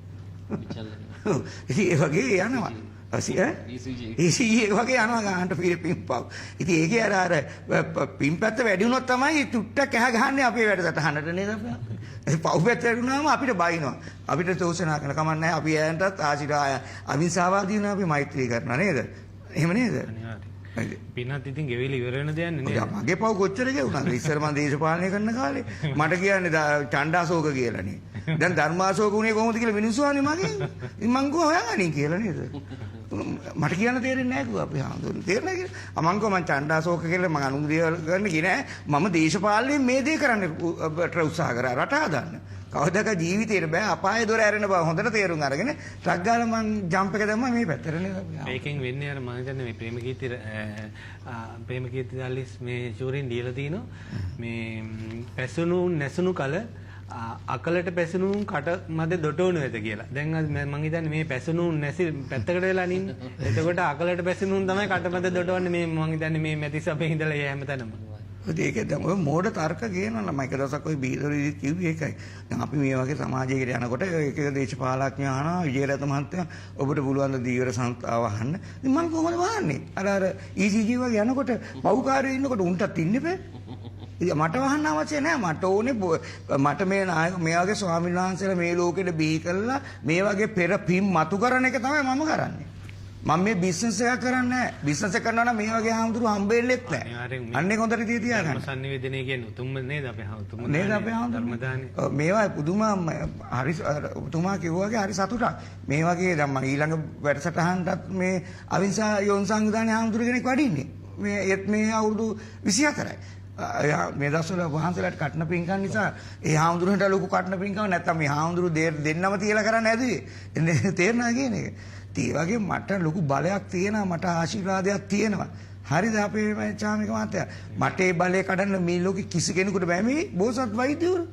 ඉතින් ඒ වගේ යනවා. ECG වගේ යනවා ගන්නට පිම්පව්. ඉතින් ඒකේ අර පිම්පැත්ත වැඩි වුණොත් තමයි තුට්ටක් ඇහ ගහන්නේ අපේ වැඩසටහනට නේද අපේ. ඒ පව් පැත්ත වැඩි වුණාම අපිට බයිනවා. අපිට තෝසනා කරන කමක් නැහැ. අපි ඇයන්ටත් ආශිර්වාද අවිහිංසාවාදී වෙනවා අපි මෛත්‍රී කරනවා නේද? එහෙම නේද? පින්නත් ඉතින් ගෙවිලි ඉවර වෙන දෙයක් නේ. මගේ පව් කොච්චර ගෙවුණාද? ඉස්සර මම දේශපාලනය කරන කාලේ මට කියන්නේ ඡණ්ඩාශෝක කියලානේ. දැන් ධර්මාශෝක උනේ කොහොමද කියලා මිනිස්සු අහන්නේ මගෙන්. ඉතින් මං ගෝ හොයන්නේ කියලා නේද? මට කියන්න තේරෙන්නේ නැහැ කිව්වා අපි හාමුදුරුවෝ. තේරෙන්නේ කියලා. මං ගෝ මං ඡණ්ඩාශෝක කියලා මං අනුග්‍රහ කරන්න කියේ නෑ. මම දේශපාලනයෙන් මේ දේ කරන්න උත්සාහ කරා රට හදන්න. කවදාක ජීවිතේට බෑ අපායේ දොර ඇරෙන බව හොඳට තේරුම් අරගෙන ට්‍රක් ගාලා මං ජම්ප් එක දැම්මා මේ පැත්තට නේද අපි. මේකෙන් වෙන්නේ අර මම හිතන්නේ මේ ප්‍රේමකීර්ති දල්ලිස් මේ ෂූරින් දීලා තිනවා. මේ පැසුණු නැසුණු කල අකලට පැසුණු කට මැද දොටවනු ඇත කියලා. දැන් මම හිතන්නේ මේ පැසුණු නැසි පැත්තකට වෙලා නින්න. එතකොට අකලට පැසුණු තමයි කට මැද දොටවන්නේ මේ මම හිතන්නේ මේ මැතිස් අපේ ඉඳලා ඒ හැමතැනම. ඒක තමයි ඔය මෝඩ තර්ක ගේනවා මම එක දවසක් ඔය බීදරේ කිව්වේ ඒකයි. දැන් අපි මේ වගේ සමාජයකට යනකොට එක දේශපාලඥයෝ අහනවා විජේරත මහත්තයා ඔබට පුළුවන් ද දීවර සංස්ථාව අහන්න. ඉතින් මම කොහොමද වහන්නේ? අර ECG වගේ යනකොට පව්කාරයෝ ඉන්නකොට උන්ටත් ඉන්න බෑ. මට වහන්න අවශ්‍ය නැහැ. මට ඕනේ මට මේ වගේ ස්වාමීන් වහන්සේලා මේ ලෝකෙට බිහි කළා මේ වගේ පෙර පින් මතු කරන එක තමයි මම කරන්නේ. මම මේ බිස්නස් එක කරන්නේ නැහැ. බිස්නස් එක කරනවා නම් මේ වගේ හාමුදුරු හම්බෙන්නෙත් නැහැ. අන්නේ හොඳට තියාගන්න. සංනිවේදනය කියන්නේ උතුම් නේද අපේ හාමුදුරු. නේද අපේ හාමුදුරු. මේවා පුදුම හරි ඔබතුමා කිව්වාගේ හරි සතුටක්. මේ වගේ දැන් මම ඊළඟ වැඩසටහනටත් මේ අවිංසා යෝන් සංවිධානයේ හාමුදුරු කෙනෙක් වඩින්නේ. මේ අවුරුදු 24යි. මේ දවස්වල වහන්සේලාට කටන පින්කම් නිසා ඒ හාමුදුරන්ට ලොකු කටන පින්කම් නැත්තම් මේ හාමුදුරු දෙන්නම තියලා කරන්න ඇදුවේ. තේරෙනවද කියන එක? ඒ වගේ මට ලොකු බලයක් තියෙනවා. මට ආශිර්වාදයක් තියෙනවා. හරිද අපේ චාමික මහත්තයා? මට ඒ බලය කඩන්න මේ ලෝකෙ කිසි කෙනෙකුට බෑ. මේ බෝසත් වෛද්‍යවරු.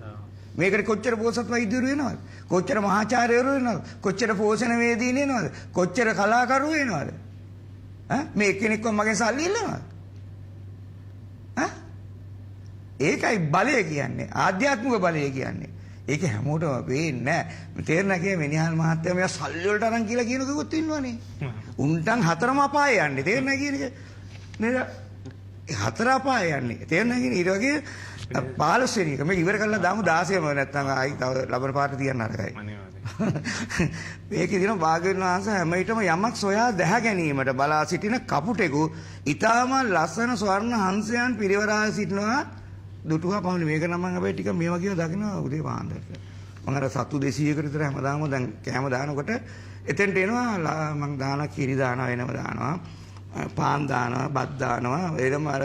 මේකට කොච්චර බෝසත් වෛද්‍යවරු වෙනවද? කොච්චර මහාචාර්යවරු වෙනවද? කොච්චර පෝෂණ වේදීන් වෙනවද? කොච්චර කලාකරු වෙනවද? මේ එක්කෙනෙක්ව මගෙන් සල්ලි ඉල්ලනවද? ඒකයි බලය කියන්නේ. ආධ්‍යාත්මික බලය කියන්නේ. ඒක හැමෝටම වෙන්නේ නැහැ. තේරෙනා කිය මිනිහාල් මහත්තයා මෙයා සල්ලි වලට අරන් කියලා කියන කෙනෙකුත් ඉන්නවනේ. උන්ටන් හතරම අපාය යන්නේ. තේරෙනා කියන එක. නේද? හතර අපාය යන්නේ. තේරෙනා කියන ඊට වගේ 15 වෙනි එක මේක ඉවර කරලා දාමු 16ම නැත්නම් ආයි තව ලබන පාට තියන්න අරගයි. මේකේ දින භාග්‍යවතුන් වහන්සේ හැම විටම යමක් සොයා දැහ ගැනීමට බලා සිටින කපුටෙකු ඊටම ලස්සන ස්වර්ණ හංසයන් පිරිවරා සිටිනවා දුටුවා පමණ. මේක නම් මම හැබැයි ටික මේ වගේම දකිනවා උදේ පාන්දරට. මම අර සතු 200කට විතර හැමදාම දැන් කැම දානකොට එතෙන්ට එනවා මම දාන කිරි දානවා වෙනම දානවා පාන් දානවා බත් දානවා එරම අර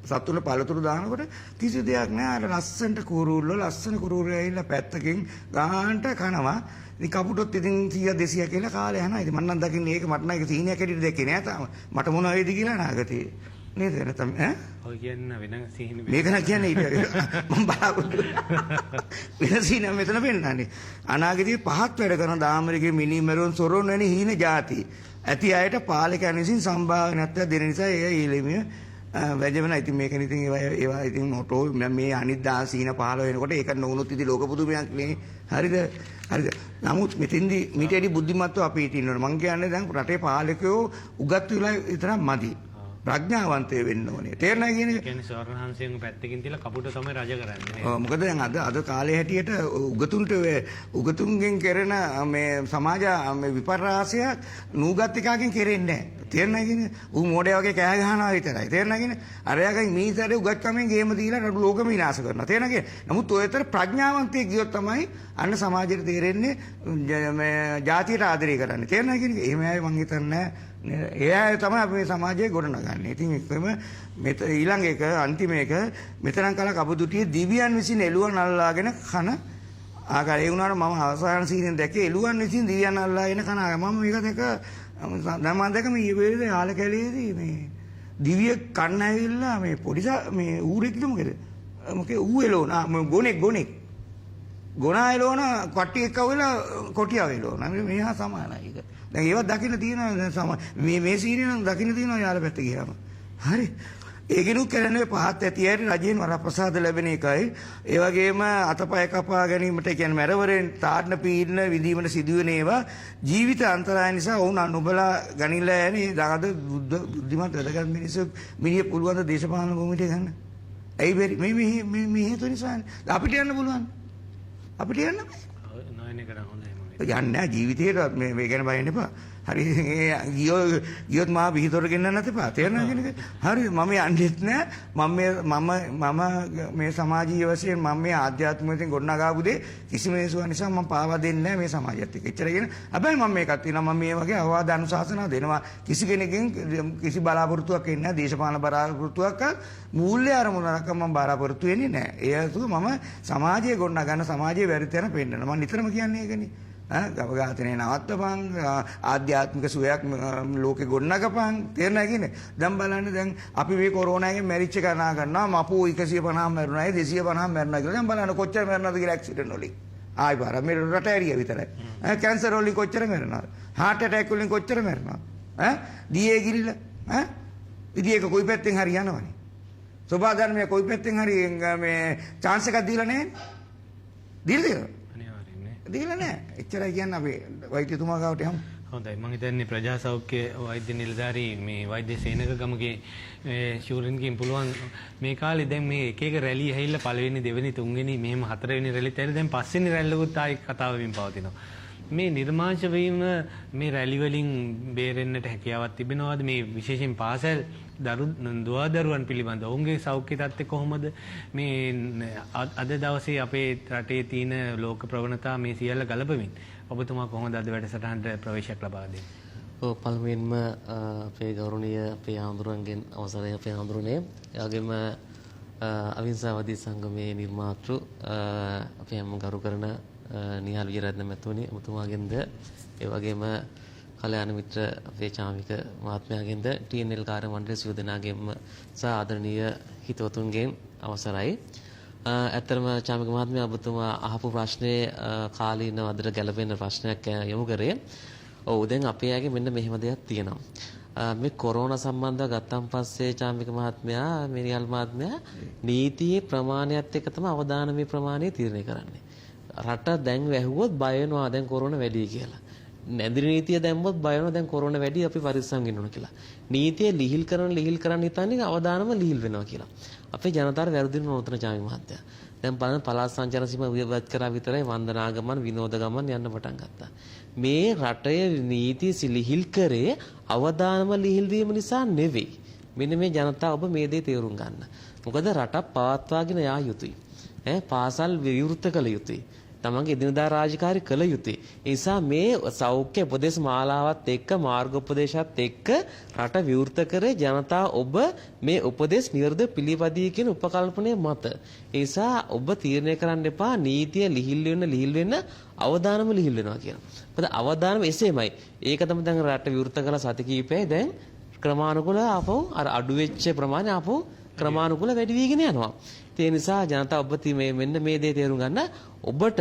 සතුල පළතුරු දානකොට කිසි දෙයක් නෑ. අර ලස්සනට කුරුල්ල ලස්සන කුරුල්ල ඇවිල්ලා පැත්තකින් ගානට කනවා. ඉතින් කපුටොත් ඉතින් 100 200 කියලා කාලේ යනවා. ඉතින් මම නම් දකින්නේ ඒක මට නම් ඒක සීනියක් හැටියට දැක්කේ නෑ තාම. මට මොන වෙයිද කියලා නාගතේ. නේද නැත්නම් ඈ? ඔය කියන්න වෙන සීනි මේක නම් කියන්නේ ඊට මම බලාපොරොත්තු වෙන සීන මෙතන පෙන්නන්නේ. අනාගතයේ පහත් වැඩ කරන දාමරිගේ මිනිමරුන් සොරොන් වැනි හීන જાති. ඇති අයට පාලකයන් විසින් සම්භාවනයක් දෙන නිසා එය ඊළමිය වැජවෙන. ඉතින් මේක ඉතින් ඒවා ඉතින් ඔටෝ මේ අනිත් දා සීන 15 වෙනකොට ඒක නොවුනොත් ඉතින් ලෝක පුදුමයක් නේ. හරිද? හරිද? නමුත් මෙතෙන්දී මීට වැඩි බුද්ධිමත්ව අපි හිටින්න ඕනේ. මං කියන්නේ දැන් රටේ පාලකයෝ උගත් වෙලා විතරක් මදි. ප්‍රඥාවන්තය වෙන්න ඕනේ. තේරෙනවද කියන්නේ? කියන්නේ ස්වර්ණහන්සයෙන් පැත්තකින් තියලා කපුට තමයි රජ කරන්නේ. ඔව් මොකද දැන් අද කාලේ හැටියට උගතුන්ගෙන් කරන මේ සමාජ මේ විපර්යාසය නූගත් එකකින් කෙරෙන්නේ නැහැ. තේරෙනවද කියන්නේ? ඌ මොඩේ වගේ කෑ ගහනවා විතරයි. තේරෙනවද කියන්නේ? අරයාගෙන් මීසරේ උගත්කමෙන් ගේම දීලා ලෝකෙම විනාශ කරනවා. තේරෙනවද කියන්නේ? නමුත් ඔයතර ප්‍රඥාවන්තයෙක් ගියොත් තමයි අන්න සමාජයට තේරෙන්නේ මේ ජාතියට ආදරය කරන්නේ. තේරෙනවද කියන්නේ? එහෙම අය මං හිතන්නේ ඒ අය තමයි අපි මේ සමාජයේ ගොඩනගන්නේ. ඉතින් ඒකම ඊළඟ එක අන්තිම එක මෙතරම් කල කපුදුටියේ දිව්‍යයන් විසින් එළුවන් අල්ලාගෙන කන ආකාරය. ඒ වුණාට මම අවසාන සීනෙන් දැක්කේ එළුවන් විසින් දිව්‍යයන් අල්ලාගෙන කන. මම මේක දැක දැන් මම දැක මේ ඊවේලේ ආල කැලේදී මේ දිව්‍ය කන්න ඇවිල්ලා මේ පොඩි මේ ඌරෙක්ද මොකද ඌ එළවන ගොනෙක් ගොනා එළවන කට්ටිය එක්ක වෙලා කොටියා එළවන. මේහා සමානයි. දැන් ඒවත් දකින්න තියෙනවා මේ සීනිය නම් දකින්න තියෙනවා යාළ පැත්තේ ගියාම. හරි. ඒකිනුත් කරන්නේ පහත් ඇති ඇයි රජයෙන් වරප්‍රසාද ලැබෙන එකයි. ඒ වගේම අතපය කපා ගැනීමට කියන්නේ මැරවරෙන් තාඩන පීඩන විඳීමට සිදුවෙන ඒවා ජීවිත අන්තරාය නිසා වුණ අනුබලා ගනිලා යන්නේ. දාද බුද්ධිමත් වැඩගත් මිනිස්සු මිනිහ පුළුවන් ද දේශපාලන භූමියට ගන්න. ඇයි බැරි මේ හේතු නිසා අපිට යන්න පුළුවන්. අපිට යන්න බෑ. නෝයනේ කරා හොඳයි මම. යන්නේ ජීවිතේට මේ ගැන බය වෙන්න එපා. හරි ගියොත් මා විහිතර ගෙන්නන්න නැතපා. තේරෙනවද කියන්නේ? හරි මම යන්නෙත් නෑ. මම මේ සමාජීය වශයෙන් මම මේ ආධ්‍යාත්මිකයෙන් ගොඩනගාපු දේ කිසිම හේතුවක් නිසා මම පාවා දෙන්නේ නෑ මේ සමාජයත් එක්ක. එච්චර කියන. හැබැයි මම මේකත් තියෙනවා. මම මේ වගේ අවවාද අනුශාසනා දෙනවා. කිසි කෙනෙක්ගෙන් කිසි බලාපොරොත්තුවක් එන්නේ නෑ. දේශපාලන බලාපොරොත්තුවක් මූල්‍ය අරමුණක් මම බලාපොරොත්තු වෙන්නේ නෑ. ඒ අතුව මම සමාජයේ ගොඩනගන සමාජයේ වැරදි තැන පෙන්නනවා. මම නිතරම කියන්නේ ඒකනේ. ගව ඝාතනය නවත්තපන් ආධ්‍යාත්මික සුවයක් ලෝකෙ ගොඩනගපන්. තේරෙනවද කියන්නේ? දැන් බලන්න දැන් අපි මේ කොරෝනා එකෙන් මැරිච්ච කනා කරනවා මපෝ 150 මැරුණායි 250 මැරුණා කියලා. දැන් බලන්න කොච්චර මැරෙනවද කියලා ඇක්සිඩන්ට් වලින්. ආයි පාර මේ රට ඇරියා විතරයි. කැන්සර් වලින් කොච්චර මැරෙනවද? heart attack වලින් කොච්චර මැරෙනවද? දියේ ගිරිලා ඉතින් ඒක කොයි පැත්තෙන් හරි යනවනේ. සෝභා ධර්මයේ කොයි පැත්තෙන් හරි මේ chance එකක් දීලා නැහැ. දීලා දීලා නැහැ. එච්චරයි කියන්නේ අපි වෛද්‍යතුමා ගාවට යමු. හොඳයි මම හිතන්නේ ප්‍රජා සෞඛ්‍ය වෛද්‍ය නිලධාරී මේ වෛද්‍ය සේනක ගමගේ ෂූරින්ගෙන් පුළුවන් මේ කාලේ දැන් මේ එක එක රැලි ඇහිල්ලා පළවෙනි දෙවෙනි තුන්වෙනි මෙහෙම හතරවෙනි රැලිත් ඇවිල්ලා දැන් පස්වෙනි රැල්ලකුත් ආයි කතාව වෙමින් පවතිනවා. මේ නිර්මාංශ වීම මේ රැලි වලින් බේරෙන්නට හැකියාවක් තිබෙනවද? මේ විශේෂයෙන් පාසල් දුවදරුවන් පිළිබඳ ඔවුන්ගේ සෞඛ්‍ය තත්ත්වය කොහොමද? මේ අද දවසේ අපේ රටේ තියෙන ලෝක ප්‍රවණතා මේ සියල්ල ගලපමින් ඔබතුමා කොහොමද අද වැඩසටහනට ප්‍රවේශයක් ලබා දෙන්නේ? ඔව් පළමුවෙන්ම අපේ ගෞරවනීය අපේ ආඳුරන්ගෙන් අවසරයි අපේ ආඳුරනේ. ඒ වගේම අවිහිංසාවාදී සංගමේ නිර්මාතෘ අපේ හැම ගරු කරන නිහාල් විජේරත්න මැතිතුමනි ඔබතුමාගෙන්ද ඒ වගේම කල්‍යාණ මිත්‍ර අපේ චාමික මහත්මයාගෙන්ද TNL කාර්ය මණ්ඩලයේ සියලු දෙනාගෙන්ම සහ ආදරණීය හිතවතුන්ගෙන් අවසරයි. ඇත්තටම චාමික මහත්මයා ඔබතුමා අහපු ප්‍රශ්නේ කාලීනව අදට ගැලපෙන ප්‍රශ්නයක් යොමු කරේ. ඔව් දැන් අපේ අයගේ මෙන්න මෙහෙම දෙයක් තියෙනවා. මේ කොරෝනා සම්බන්ධව ගත්තන් පස්සේ චාමික මහත්මයා මිනිහල් මහත්මයා නීතියේ ප්‍රමාණයත් එක්ක තමයි අවදානමේ ප්‍රමාණය තීරණය කරන්නේ. රට දැන් වැහුවොත් බය වෙනවා දැන් කොරෝනා වැඩි කියලා. නැඳිරි නීතිය දැම්මොත් බය වෙනවා දැන් කොරෝනා වැඩි අපි පරිස්සම් වෙන්න ඕන කියලා. නීතිය ලිහිල් කරන හිතන්නේ අවදානම ලිහිල් වෙනවා කියලා. අපේ ජනතාවට වැරදින නෝතන චාමි මහත්තයා. දැන් බලන්න පළාත් සංචාර සීමා විවෘත කරා විතරයි වන්දනාගමන විනෝදගමන යන්න පටන් ගත්තා. මේ රටේ නීති ලිහිල් කරේ අවදානම ලිහිල් වීම නිසා නෙවෙයි. මෙන්න මේ ජනතාව ඔබ මේ දේ තේරුම් ගන්න. මොකද රටක් පවත්වාගෙන යා යුතුයි. පාසල් විවෘත කළ යුතුයි. තමන්ගේ එදිනදා රාජකාරී කළ යුතුයි. ඒ නිසා මේ සෞඛ්‍ය උපදේශ මාලාවත් එක්ක මාර්ගෝපදේශات එක්ක රට විවෘත කරේ ජනතාව ඔබ මේ උපදේශ නිවැරදිව පිළිපදී කියන උපකල්පනය මත. ඒ නිසා ඔබ තීරණය කරන්න එපා නීතිය ලිහිල් වෙන්න අවදානම ලිහිල් වෙනවා කියන. මොකද අවදානම එසේමයි. ඒක තමයි දැන් රට විවෘත කළ සති කිහිපෙයි දැන් ක්‍රමානුකූල ආපහු අර අඩු වෙච්ච ප්‍රමාණය ආපහු ක්‍රමානුකූල වැඩි වීගෙන යනවා. ඒ නිසා ජනතාව ඔබ මෙන්න මේ දේ තේරුම් ගන්න. ඔබට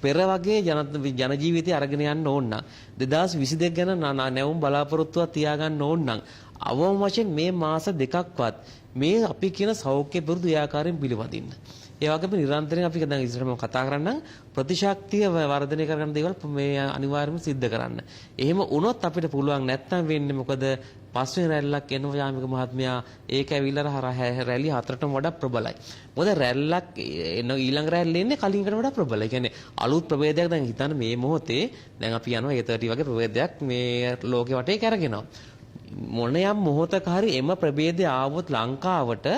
පෙර වගේ ජන ජීවිතය අරගෙන යන්න ඕන නම් 2022 ගැන නැවුම් බලාපොරොත්තුවක් තියාගන්න ඕන නම් අවම වශයෙන් මේ මාස දෙකක්වත් මේ අපි කියන සෞඛ්‍ය පුරුදු ආකාරයෙන් පිළිපදින්න. ඒ වගේම නිරන්තරයෙන් අපි දැන් ඉස්සරහම කතා කරන්නම් ප්‍රතිශක්තිය වර්ධනය කරගන්න දේවල් මේ අනිවාර්යයෙන්ම සිද්ධ කරන්න. එහෙම වුණොත් අපිට පුළුවන් නැත්තම් වෙන්නේ මොකද පස්වෙනි රැල්ලක් එනවා යාමික මහත්මයා ඒක ඇවිල්ලා රැලි හතරටම වඩා ප්‍රබලයි. මොකද රැල්ලක් ඊළඟ රැල්ල එන්නේ කලින්කට වඩා ප්‍රබලයි. කියන්නේ අලුත් ප්‍රභේදයක් දැන් හිතන්න මේ මොහොතේ දැන් අපි යනවා A30 වගේ ප්‍රභේදයක් මේ ලෝකෙ වටේ කරගෙනවා. මොන යම් මොහොතක හරි එම ප්‍රභේදය ආවොත් ලංකාවට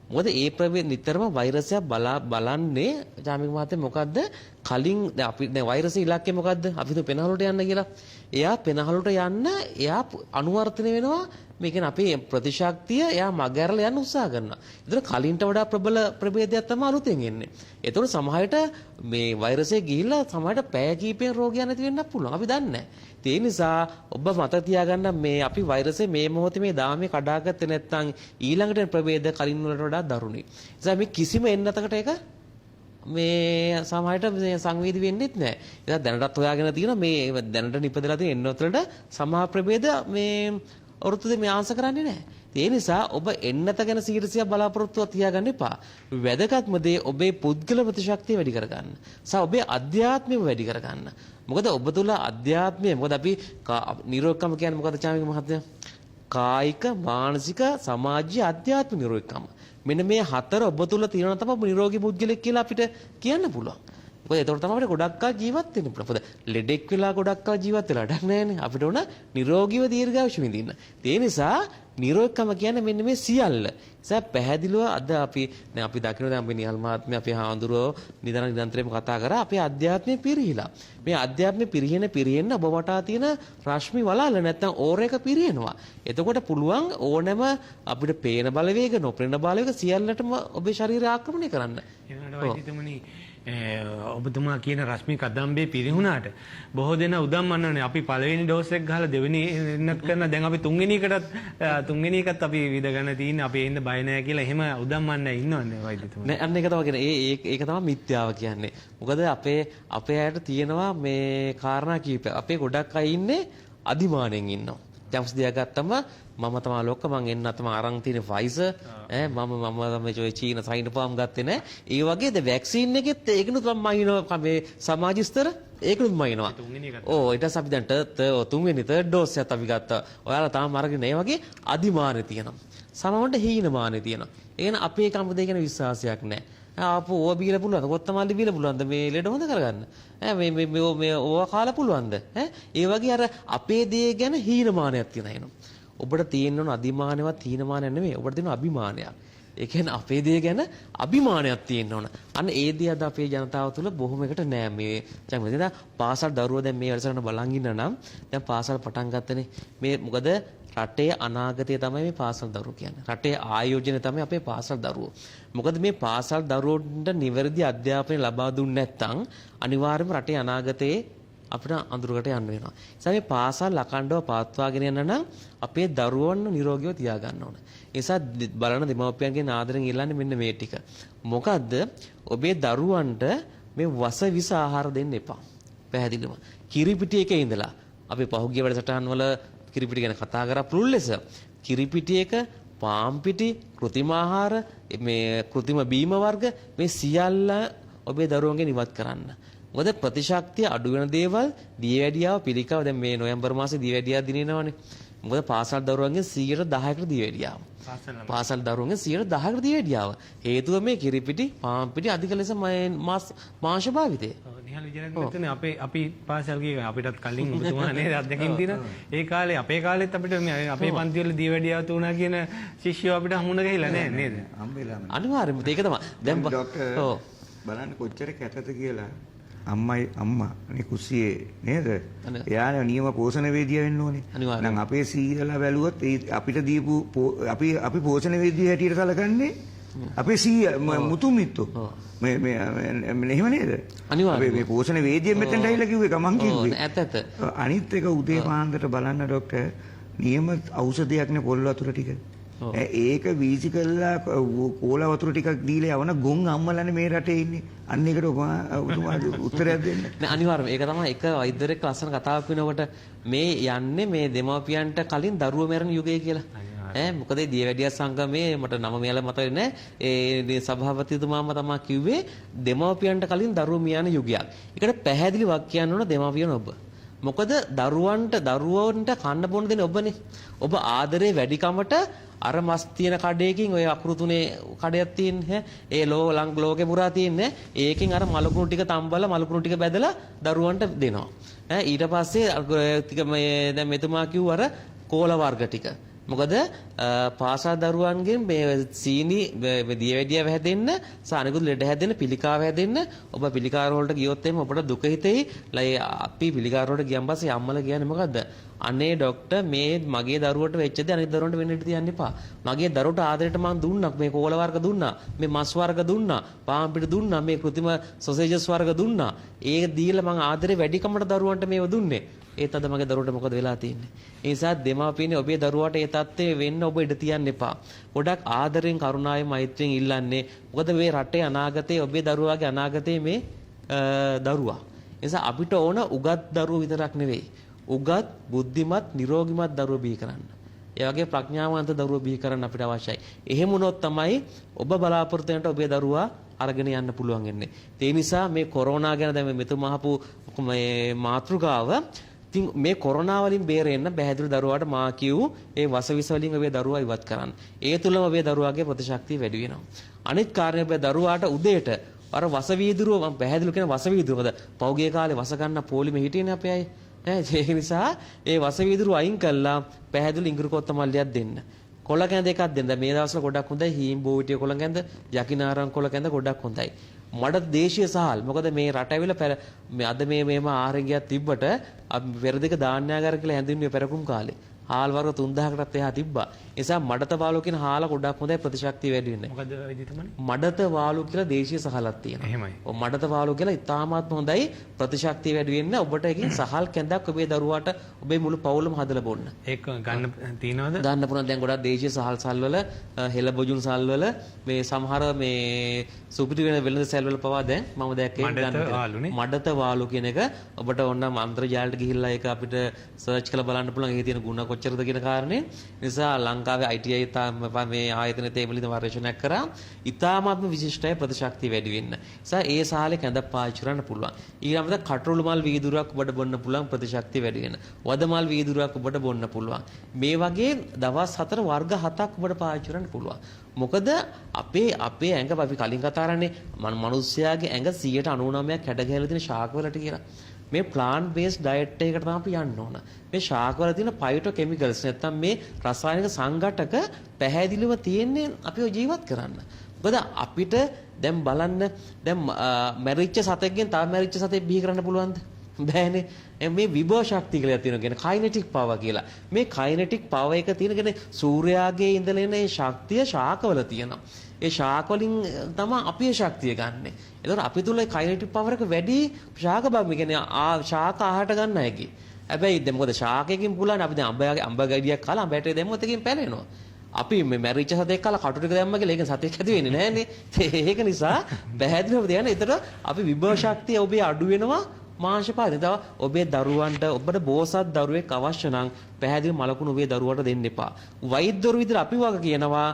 මොකද ඒ ප්‍රභේද නිතරම වෛරසයක් බලන්නේ ජාමික මහත්තයා මොකද්ද කලින් දැන් අපි දැන් වෛරස් ඉලක්කය මොකද්ද අපි හිතුව පෙනහලට යන්න කියලා. එයා පෙනහලට යන්න එයා අනුවර්තනය වෙනවා. මේ කියන්නේ අපේ ප්‍රතිශක්තිය එයා මගහැරලා යන්න උත්සාහ කරනවා. ඒතර කලින්ට වඩා ප්‍රබල ප්‍රභේදයක් තමයි අලුතෙන් එන්නේ. ඒතකොට සමහරට මේ වෛරසය ගිහිල්ලා සමහරට පැය කීපෙන් රෝගියා නැති වෙන්නත් පුළුවන්. අපි දන්නේ නැහැ. ඒ නිසා ඔබ මතක තියාගන්න මේ අපි වෛරසය මේ මොහොතේ මේ දාමේ කඩාගත්තේ නැත්නම් ඊළඟට ප්‍රභේද කලින් වලට වඩා දරුණුයි. ඒ නිසා මේ කිසිම එන්නතකට ඒක මේ සමහරට සංවේදී වෙන්නෙත් නැහැ. ඒක දැනටත් හොයාගෙන තියෙනවා මේ දැනට නිපදලා තියෙන එන්නත් වලට සමහර ප්‍රභේද මේ වෘත්තද මේ ආන්සර් කරන්නේ නැහැ. ඒ නිසා ඔබ එන්නත ගැන 100% බලාපොරොත්තුවක් තියාගන්න එපා. වැදගත්ම දේ ඔබේ පුද්ගල ප්‍රතිශක්තිය වැඩි කරගන්න. සහ ඔබේ අධ්‍යාත්මය වැඩි කරගන්න. මොකද ඔබ තුල අධ්‍යාත්මය මොකද අපි නිරෝගකම කියන්නේ මොකද චාමික මහත්තයා? කායික, මානසික, සමාජීය, ආධ්‍යාත්මික නිරෝගකම. මෙන්න මේ හතර ඔබ තුල තියෙනවා තමයි නිරෝගී පුද්ගලෙක් කියලා අපිට කියන්න පුළුවන්. මොකද ඒතකොට තමයි අපිට ගොඩක් කාල ජීවත් වෙන්න පුළුවන්. මොකද ලෙඩෙක් වෙලා ගොඩක් කාල ජීවත් වෙලා වැඩක් නැහැනේ. අපිට ඕන නිරෝගීව දීර්ඝායුෂ විඳින්න. ඒ නිසා නිරෝගකම කියන්නේ මෙන්න මේ සියල්ල. නිසා පැහැදිලිව අද අපි දකින්න දැන් අපි නිහල් මහත්මයා අපේ හාමුදුරුවෝ නිරන්තරයෙන්ම කතා කරා අපේ අධ්‍යාත්මය පිරිහිලා. මේ අධ්‍යාත්මය පිරිහෙන්න ඔබ වටා තියෙන රශ්මි වලාල නැත්තම් ඕර එක පිරිහෙනවා. එතකොට පුළුවන් ඕනෑම අපිට පේන බලවේග නොපෙනෙන බලවේග සියල්ලටම ඔබේ ශරීරය ආක්‍රමණය කරන්න. ඒකට වෛද්‍යතුමනි ඔබතුමා කියන රශ්මි කදම්බේ පිරිහුණාට බොහෝ දෙනා උදම්මන්නනේ අපි පළවෙනි ඩෝස් එක ගහලා දෙවෙනි එන්නත් කරන දැන් අපි තුන්වෙනි එකත් අපි විඳ ගන්න තියෙන අපි එන්න බය නැහැ කියලා එහෙම උදම්මන්න ඉන්නවනේ වෛද්‍යතුමා. නෑ අන්න ඒක තමයි කියන්නේ. ඒක තමයි මිත්‍යාව කියන්නේ. මොකද අපේ අයට තියෙනවා මේ කාරණා කීප. අපේ ගොඩක් අය ඉන්නේ අදිමාණයෙන් ඉන්නවා. යම්ස් දෙයක් ගත්තම මම තමයි ලොක්ක මං එන්න තමයි අරන් තියෙන ෆයිසර් මම තමයි චීන සයිනෝෆාම් ගත්තේ නෑ. ඒ වගේ ද වැක්සින් එකෙත් ඒකනුත් මම මයින්නවා මේ සමාජ ස්තර ඒකනුත් මයින්නවා. ඕ ඊට පස්සේ අපි දැන් තුන්වෙනි තර්ඩ් ඩෝස් එකත් අපි ගත්තා. ඔයාලා තාම අරගෙන ඒ වගේ අදිමානෙ තියෙනවා. සමහරවිට හීනමානෙ තියෙනවා. ඒ කියන්නේ අපේ කම්පදේ කියන විශ්වාසයක් නෑ. ආපු ඕවා බීලා පුළුවන්ද? කොත්තමල්ලි බීලා පුළුවන්ද මේ ලෙඩ හොඳ කරගන්න? මේ ඕවා කාලා පුළුවන්ද? ඒ වගේ අර අපේ දේ ගැන හීනමානයක් තියෙන අයනෝ. ඔබට තියෙන්න ඕන අදිමානවත් හීනමානයක් නෙමෙයි. ඔබට තියෙන අභිමානයක්. ඒ කියන්නේ අපේ දේ ගැන අභිමානයක් තියෙන්න ඕන. අන්න ඒ දේ අද අපේ ජනතාව තුළ බොහොම එකට නෑ මේ. දැන් පාසල් දරුවෝ දැන් මේ වැඩසටහන බලන් ඉන්න නම් දැන් පාසල් පටන් ගත්තනේ. මේ මොකද රටේ අනාගතය තමයි මේ පාසල් දරුවෝ කියන්නේ. රටේ ආයෝජනය තමයි අපේ පාසල් දරුවෝ. මොකද මේ පාසල් දරුවන්ට නිවැරදි අධ්‍යාපනය ලබා දුන්නේ නැත්නම් අනිවාර්යයෙන්ම රටේ අනාගතයේ අපිට අඳුරකට යන්න වෙනවා. ඒ නිසා මේ පාසල් අඛණ්ඩව පවත්වාගෙන යන්න නම් අපේ දරුවන්ව නිරෝගීව තියාගන්න ඕන. ඒ නිසා බලන දෙමව්පියන්ගෙන් ආදරෙන් ඉල්ලන්නේ මෙන්න මේ ටික. මොකද්ද? ඔබේ දරුවන්ට මේ වස විස ආහාර දෙන්න එපා. පැහැදිලිවම. කිරිපිටි එකේ ඉඳලා අපි පහුගිය වැඩසටහන් වල කිරිපිටි ගැන කතා කරා පුළුල් ලෙස. කිරිපිටි එක, පාන් පිටි, කෘත්‍රිම ආහාර, මේ කෘත්‍රිම බීම වර්ග මේ සියල්ල ඔබේ දරුවන්ගෙන් ඉවත් කරන්න. මොකද ප්‍රතිශක්තිය අඩු වෙන දේවල් දියවැඩියාව පිළිකාව දැන් මේ නොවැම්බර් මාසේ දියවැඩියාව දිනනවනේ. මොකද පාසල් දරුවන්ගෙන් 10%කට දියවැඩියාව. පාසල් දරුවන්ගෙන් 10%කට දියවැඩියාව. හේතුව මේ කිරිපිටි, පාන් පිටි අධික ලෙස මාංශ භාවිතය. නිහල් විජයරත්න අපි පාසල් ගියේ අපිටත් කලින් ඔබතුමා නේද අත්දැකීම් තියෙන ඒ කාලේ අපේ කාලෙත් අපිට අපේ පන්ති වල දියවැඩියාව තුණා කියන ශිෂ්‍යයෝ අපිට හමුණ ගහිලා නැහැ නේද? හම්බෙලාම. අනිවාර්යයෙන්ම ඒක තමයි. දැන් ඔව් බලන්න කොච්චර කැතද කියලා. අම්මා නේ කුස්සියේ නේද? එයාට නියම පෝෂණ වේදිය වෙන්න ඕනේ. දැන් අපේ සීයලා බැලුවොත් අපිට දීපු අපි පෝෂණ වේදිය හැටියට සැලකන්නේ අපේ සීය මුතු මිත්තෝ. එහෙම නේද? අනිවාර්යයෙන් මේ පෝෂණ වේදියෙන් මෙතෙන්ට ඇවිල්ලා කිව්වේ ගමන් කිව්වේ. ඇත්ත. අනිත් එක උදේ පාන්දරට බලන්න ડોක්ටර් නියම ඖෂධයක් නේ පොල් වතුර ටික. ඒක වීසි කළා කෝලා වතුර ටිකක් දීලා යවන ගොන් අම්මලානේ මේ රටේ ඉන්නේ. අන්න ඒකට ඔබතුමා උත්තරයක් දෙන්න. නෑ අනිවාර්යයෙන් ඒක තමයි එක වෛද්‍යරෙක් ලස්සන කතාවක් වෙනකොට මේ යන්නේ මේ දෙමාපියන්ට කලින් දරුවෝ මැරෙන යුගය කියලා. මොකද දියවැඩියා සංගමයේ මට නම මෙයාලා මතක නැහැ. ඒ සභාපතිතුමාම තමයි කිව්වේ දෙමාපියන්ට කලින් දරුවෝ මියන යුගයක්. ඒකට පැහැදිලි වාක්‍යයක් නෝන දෙමාපියන් ඔබ. මොකද දරුවන්ට කන්න බොන්න දෙන්නේ ඔබනේ. ඔබ ආදරේ වැඩිකමට අර මස් තියෙන කඩේකින් ඔය අකුරු තුනේ කඩයක් තියෙන්නේ ඒ ලෝකේ පුරා තියෙන්නේ ඒකෙන් අර මලකුණු ටික තම්බලා මලකුණු ටික බැදලා දරුවන්ට දෙනවා. ඊට පස්සේ ටික මේ දැන් මෙතුමා කිව්ව අර කෝල වර්ග ටික. මොකද පාසල් දරුවන්ගෙන් මේ සීනි දියවැඩියාව හැදෙන්න සානිකුත් ලෙඩ හැදෙන්න පිළිකාව හැදෙන්න ඔබ පිළිකාර වලට ගියොත් එimhe ඔබට දුක හිතෙයි. අපි පිළිකාර වලට ගියන් පස්සේ අම්මලා කියන්නේ මොකද්ද? අනේ ડોක්ටර් මේ මගේ දරුවට වෙච්ච දේ අනිත් දරුවන්ට වෙන්න ඉඩ තියන්න එපා. මගේ දරුවට ආදරයට මම දුන්නා. මේ කෝල වර්ග දුන්නා. මේ මස් වර්ග දුන්නා. පාන් පිටි දුන්නා. මේ කෘත්‍රිම සොසේජස් වර්ග දුන්නා. ඒක දීලා මම ආදරේ වැඩිකමට දරුවන්ට මේව දුන්නේ. ඒත් අද මගේ දරුවට මොකද වෙලා තියෙන්නේ? ඒ නිසා දෙමාපියනේ ඔබේ දරුවාට ඒ தත්ත්වය වෙන්න ඔබ ඉඩ තියන්න එපා. ගොඩක් ආදරෙන් කරුණාවෙන් මෛත්‍රියෙන් ඉල්ලන්නේ. මොකද මේ රටේ අනාගතේ ඔබේ දරුවාගේ අනාගතේ මේ දරුවා. ඒ නිසා අපිට ඕන උගත් දරුවෝ විතරක් නෙවෙයි. උගත්, බුද්ධිමත්, නිරෝගිමත් දරුවෝ බිහි කරන්න. ඒ වගේ ප්‍රඥාවන්ත දරුවෝ බිහි කරන්න අපිට අවශ්‍යයි. එහෙම වුණොත් තමයි ඔබ බලාපොරොත්තු වෙනට ඔබේ දරුවා අරගෙන යන්න පුළුවන් වෙන්නේ. ඒ නිසා මේ කොරෝනා ගැන දැන් මෙතුමා අහපු මේ මාතෘකාව ඉතින් මේ කොරෝනා වලින් බේරෙන්න බැහැදුරු දරුවාට මා කියූ ඒ වසවිස වලින් ඔබේ දරුවා ඉවත් කරන්න. ඒ තුලම ඔබේ දරුවාගේ ප්‍රතිශක්තිය වැඩි වෙනවා. අනිත් කාරණේ ඔබේ දරුවාට උදේට අර වසවීදුරුව මම පැහැදිලි කියන වසවීදුරුව මොකද පෞගේ කාලේ වස ගන්න පොලිමේ හිටියනේ අපේ අය. ඒක නිසා ඒ වසවීදුරුව අයින් කළා පැහැදිලි ඉඟුරු කොත්තමල්ලියක් දෙන්න. කොළ කැඳ එකක් දෙන්න. මේ දවස්වල ගොඩක් හොඳයි හීම් බෝවිටිය කොළ කැඳ, යකිනාරම් කොළ කැඳ ගොඩක් හොඳයි. මඩ දේශීය සහල්. මොකද මේ රට ඇවිල්ලා මේ අද මේම ආහාරය ගියක් තිබ්බට පෙරදිග ධාන්‍යාගාර කියලා හැඳින්වුවේ පෙරකුම් කාලේ. හාල් වර්ග 3000කටත් එහා තිබ්බා. ඒ නිසා මඩත වාලු කියන හාල ගොඩක් හොඳයි ප්‍රතිශක්තිය වැඩි වෙන්නේ. මොකද විදිහටමනේ? මඩත වාලු කියලා දේශීය සහලක් තියෙනවා. එහෙමයි. ඔව් මඩත වාලු කියලා ඉතාමත් හොඳයි ප්‍රතිශක්තිය වැඩි වෙන්න. ඔබට එකකින් සහල් කැඳක් ඔබේ දරුවාට ඔබේ මුළු පවුලම හදලා බොන්න. ඒක ගන්න තියනවද? ගන්න පුළුවන්. දැන් ගොඩක් දේශීය සහල් වල හෙළ බොජුන් සල් වල මේ සමහර මේ සුපිරි වෙන වෙළඳ සැල් වල පවා දැන් මම දැක්කේ ගන්න. මඩත වාලු කියන එක ඔබට ඕන අන්තර්ජාලයට ගිහිල්ලා ඒක අපිට සර්ච් කරලා බලන්න පුළුවන්. ඒකේ තියෙන ගුණ කොච්චරද කියන කාරණේ. නිසා ලංකාවේ ITI මේ ආයතන තේමලින් පරීක්ෂණයක් කරා ඉතාමත්ම විශිෂ්ටයි ප්‍රතිශක්තිය වැඩි වෙන්න. නිසා ඒ සාලේ කැඳ පාවිච්චි කරන්න පුළුවන්. ඊළඟට කටරොළු මල් වීදුරුවක් ඔබට බොන්න පුළුවන් ප්‍රතිශක්තිය වැඩි වෙන්න. වද මල් වීදුරුවක් ඔබට බොන්න පුළුවන්. මේ වගේ දවස් 4 වර්ග 7ක් ඔබට පාවිච්චි කරන්න පුළුවන්. මොකද අපේ ඇඟ අපි කලින් කතා කරන්නේ මිනිස්සයාගේ ඇඟ 99%ක් කැඩ ගැහිලා තියෙන ශාක වලට කියලා. මේ plant based diet එකකට තමයි අපි යන්න ඕන. මේ ශාක වල තියෙන phytochemicals නැත්තම් මේ රසායනික සංඝටක පැහැදිලිව තියෙන්නේ අපිව ජීවත් කරන්න. මොකද අපිට දැන් බලන්න දැන් මැරිච්ච සතෙක්ගෙන් තව මැරිච්ච සතෙක් බිහි කරන්න පුළුවන්ද? බෑනේ. මේ විභව ශක්තිය කියලා තියෙනවා කියන්නේ කයිනෙටික් පවර් කියලා. මේ කයිනෙටික් පවර් එක තියෙනකනේ සූර්යාගේ ඉඳලා එන ඒ ශක්තිය ශාකවල තියෙනවා. ඒ ශාක වලින් තමයි අපි ඒ ශක්තිය ගන්නෙ. ඒතකොට අපි තුල කයිනෙටික් පවර් එක වැඩි ශාක බව කියන්නේ ශාක ආහාරට ගන්න හැකි. හැබැයි දැන් මොකද ශාකයකින් පුළුවන් අපි දැන් අඹ ගෙඩියක් කාලා අඹට දැම්මොත් එකකින් පැලෙනවා. අපි මේ මැරිච්ච සතෙක් කාලා කටු ටික දැම්ම කියලා ඒක සතෙක් ඇති වෙන්නේ නැහනේ. ඒක නිසා පැහැදිලිව දෙන්න. ඒතර අපි විභව ශක්තිය ඔබේ අඩු වෙනවා. මාංශ පාදේ තව ඔබේ දරුවන්ට ඔබට බෝසත් දරුවෙක් අවශ්‍ය නම් පැහැදිලි මලකුණු ඔබේ දරුවට දෙන්න එපා. වෛද්‍යවරු විදිහට අපි වගේ කියනවා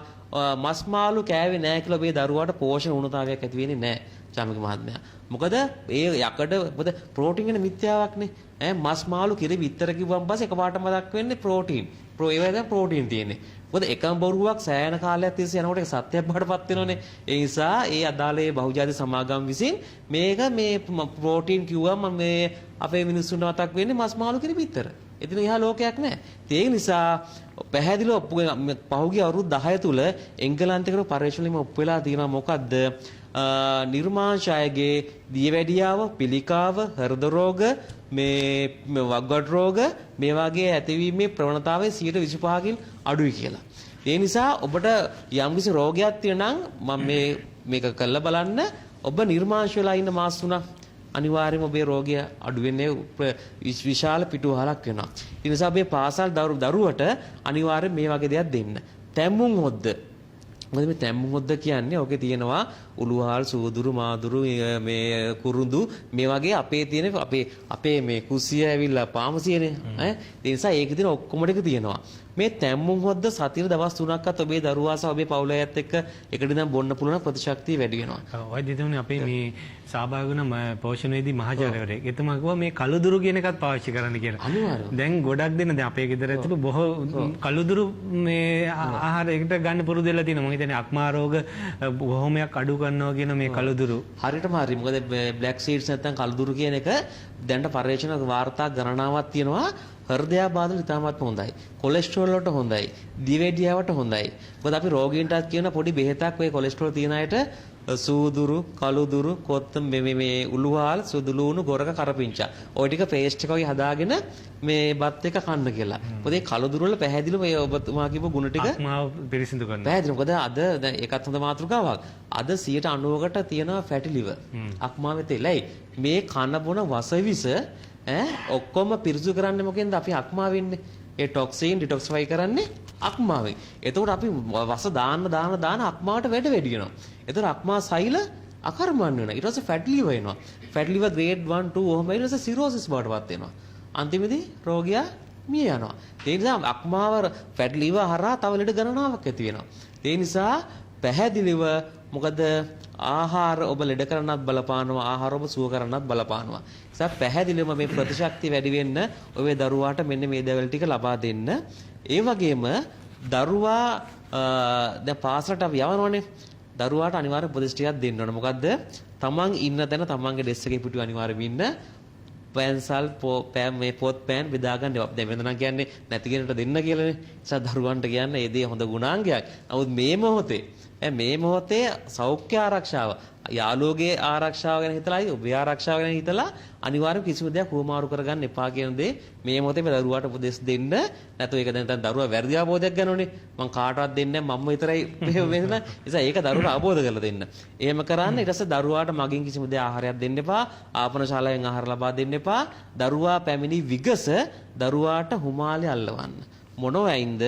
මස් මාළු කෑවේ නැහැ කියලා ඔබේ දරුවාට පෝෂණ උණුතාවයක් ඇති වෙන්නේ නැහැ. චාමික මහත්මයා. මොකද ඒ යකඩ මොකද ප්‍රෝටීන් කියන මිත්‍යාවක්නේ. මස් මාළු කිරි විතර කිව්වන් පස්සේ එකපාරට මතක් වෙන්නේ ප්‍රෝටීන්. ඒවා දැන් ප්‍රෝටීන් තියෙන්නේ. මොකද එකම බොරුවක් සෑයන කාලයක් තිස්සේ යනකොට ඒක සත්‍යයක් බවටපත් වෙනවනේ. ඒ නිසා ඒ අදාළේ බහුජාති සමාගම් විසින් මේක මේ ප්‍රෝටීන් කිව්වම මේ අපේ මිනිස්සුන්ට මතක් වෙන්නේ මස් මාළු කිරි විතර. එදින එහා ලෝකයක් නැහැ. ඒ නිසා පැහැදිලිව පහුගිය අවුරුදු 10 තුල එංගලන්තේ පරීක්ෂණෙම ඔප්පු වෙලා තියෙනවා මොකද්ද? නිර්මාංශයගේ දියවැඩියාව, පිළිකාව, හෘද රෝග, මේ වග්ගඩ රෝග මේ වගේ ඇතිවීමේ ප්‍රවණතාවය 25%කින් අඩුයි කියලා. ඒ නිසා ඔබට යම්කිසි රෝගයක් තියෙනවා නම් මේක කරලා බලන්න. ඔබ නිර්මාංශ වෙලා ඉන්න මාස 3ක් අනිවාර්යයෙන්ම ඔබේ රෝගය අඩු වෙන්නේ විශාල පිටුවහලක් වෙනවා. ඒ නිසා ඔබේ පාසල් දරුවට අනිවාර්යයෙන් මේ වගේ දෙයක් දෙන්න. තැම්මුම් හොද්ද. මොකද මේ තැම්මුම් හොද්ද කියන්නේ ඔකේ තියෙනවා උළුහාල්, සූදුරු, මාදුරු, මේ කුරුඳු මේ වගේ අපේ තියෙන අපේ මේ කුසිය ඇවිල්ලා පාමසියනේ. ඒ නිසා ඒකේ තියෙන ඔක්කොම ටික තියෙනවා. මේ තැම්මුම් හොද්ද සතියේ දවස් 3ක්වත් ඔබේ දරුවා සහ ඔබේ පවුලයත් එක්ක එකට ඉඳන් බොන්න පුළුවන් ප්‍රතිශක්තිය වැඩි වෙනවා. ඔය දෙතුනේ අපේ මේ සහභාගී වුණ පෝෂණවේදී මහාචාර්යවරයෙක් එතුමා කිව්වා මේ කළුදුරු කියන එකත් පාවිච්චි කරන්න කියලා. අනිවාර්යයෙන්. දැන් ගොඩක් දෙන දැන් අපේ ගෙදර තිබු බොහෝ කළුදුරු මේ ආහාරයකට ගන්න පුරුදු වෙලා තියෙනවා. මම හිතන්නේ අක්මා රෝග බොහොමයක් අඩු කරනවා කියන මේ කළුදුරු. හරියටම හරි. මොකද බ්ලැක් සීඩ්ස් නැත්නම් කළුදුරු කියන එක දැන්ට පරීක්ෂණ වාර්තා ගණනාවක් තියෙනවා. හෘදයාබාධ ඉතාමත් හොඳයි. කොලෙස්ටරෝල් වලට හොඳයි. දියවැඩියාවට හොඳයි. මොකද අපි රෝගීන්ටත් කියන පොඩි බෙහෙතක් ඔය කොලෙස්ටරෝල් තියෙන අයට සූදුරු, කළුදුරු, කොත්තම් මේ උළුහාල්, සුදුලුණු, ගොරක, කරපිංචා. ওই ටික පේස්ට් එක වගේ හදාගෙන මේ බත් එක කන්න කියලා. මොකද ඒ කළුදුරු වල පැහැදිලිව මේ ඔබතුමා කියපු ගුණ ටික අක්මාව පිරිසිදු කරනවා. පැහැදිලි. මොකද අද දැන් ඒකත් හොඳ මාතෘකාවක්. අද 90%කට තියෙනවා ෆැටි liver. අක්මාවේ තෙලයි. මේ කන බොන වසවිස ඔක්කොම පිරිසුදු කරන්නේ මොකෙන්ද? අපි අක්මා වෙන්නේ. ඒ ටොක්සින් ඩිටොක්සිෆයි කරන්නේ අක්මාවෙන්. එතකොට අපි වස දාන අක්මාවට වැඩ වැඩි වෙනවා. එතකොට අක්මා සෛල අකර්මණ්‍ය වෙනවා. ඊට පස්සේ ෆැට් ලිවර් එනවා. ෆැට් ලිවර් ග්‍රේඩ් 1 2 ඔහොම ඊට පස්සේ සිරෝසිස් බවටපත් වෙනවා. අන්තිමේදී රෝගියා මිය යනවා. ඒ නිසා අක්මාව ෆැට් ලිවර් හරහා තව ලෙඩ ගණනාවක් ඇති වෙනවා. ඒ නිසා පැහැදිලිව මොකද ආහාර ඔබ ලෙඩ කරන්නත් බලපානවා, ආහාර ඔබ සුව කරන්නත් බලපානවා. ඒ නිසා පැහැදිලිවම මේ ප්‍රතිශක්තිය වැඩි වෙන්න ඔබේ දරුවාට මෙන්න මේ දේවල් ටික ලබා දෙන්න. ඒ වගේම දරුවා දැන් පාසලට අපි යවනවනේ. දරුවාට අනිවාර්ය උපදෙස් ටිකක් දෙන්න ඕන. මොකද්ද? තමන් ඉන්න තැන තමන්ගේ ඩෙස්ක් එකේ පිටු අනිවාර්යයෙන්ම ඉන්න. පෙන්සල් මේ පොත් පෑන් බෙදා ගන්න. දැන් වෙනදනම් කියන්නේ නැති කෙනෙකුට දෙන්න කියලානේ. ඒ නිසා දරුවන්ට කියන්නේ ඒ දේ හොඳ ගුණාංගයක්. නමුත් මේ මොහොතේ සෞඛ්‍ය ආරක්ෂාව, යාළුවෝගේ ආරක්ෂාව ගැන හිතලායි ඔබේ ආරක්ෂාව ගැන හිතලා අනිවාර්යයෙන් කිසිම දෙයක් හුවමාරු කරගන්න එපා කියන දේ මේ මොහොතේ මේ දරුවාට උපදෙස් දෙන්න. නැත්නම් ඒක දැන් දරුවා වැරදි අවබෝධයක් ගන්නෝනේ. මං කාටවත් දෙන්නේ නැහැ, මම්ම විතරයි වෙන. නිසා ඒක දරුවාට අවබෝධ කරලා දෙන්න. එහෙම කරන්න ඊට පස්සේ දරුවාට මගින් කිසිම දෙයක් ආහාරයක් දෙන්න එපා. ආපන ශාලාවෙන් ආහාර ලබා දෙන්න එපා. දරුවා පැමිණි විගස දරුවාට හුමාලේ අල්ලවන්න. මොනවයින්ද?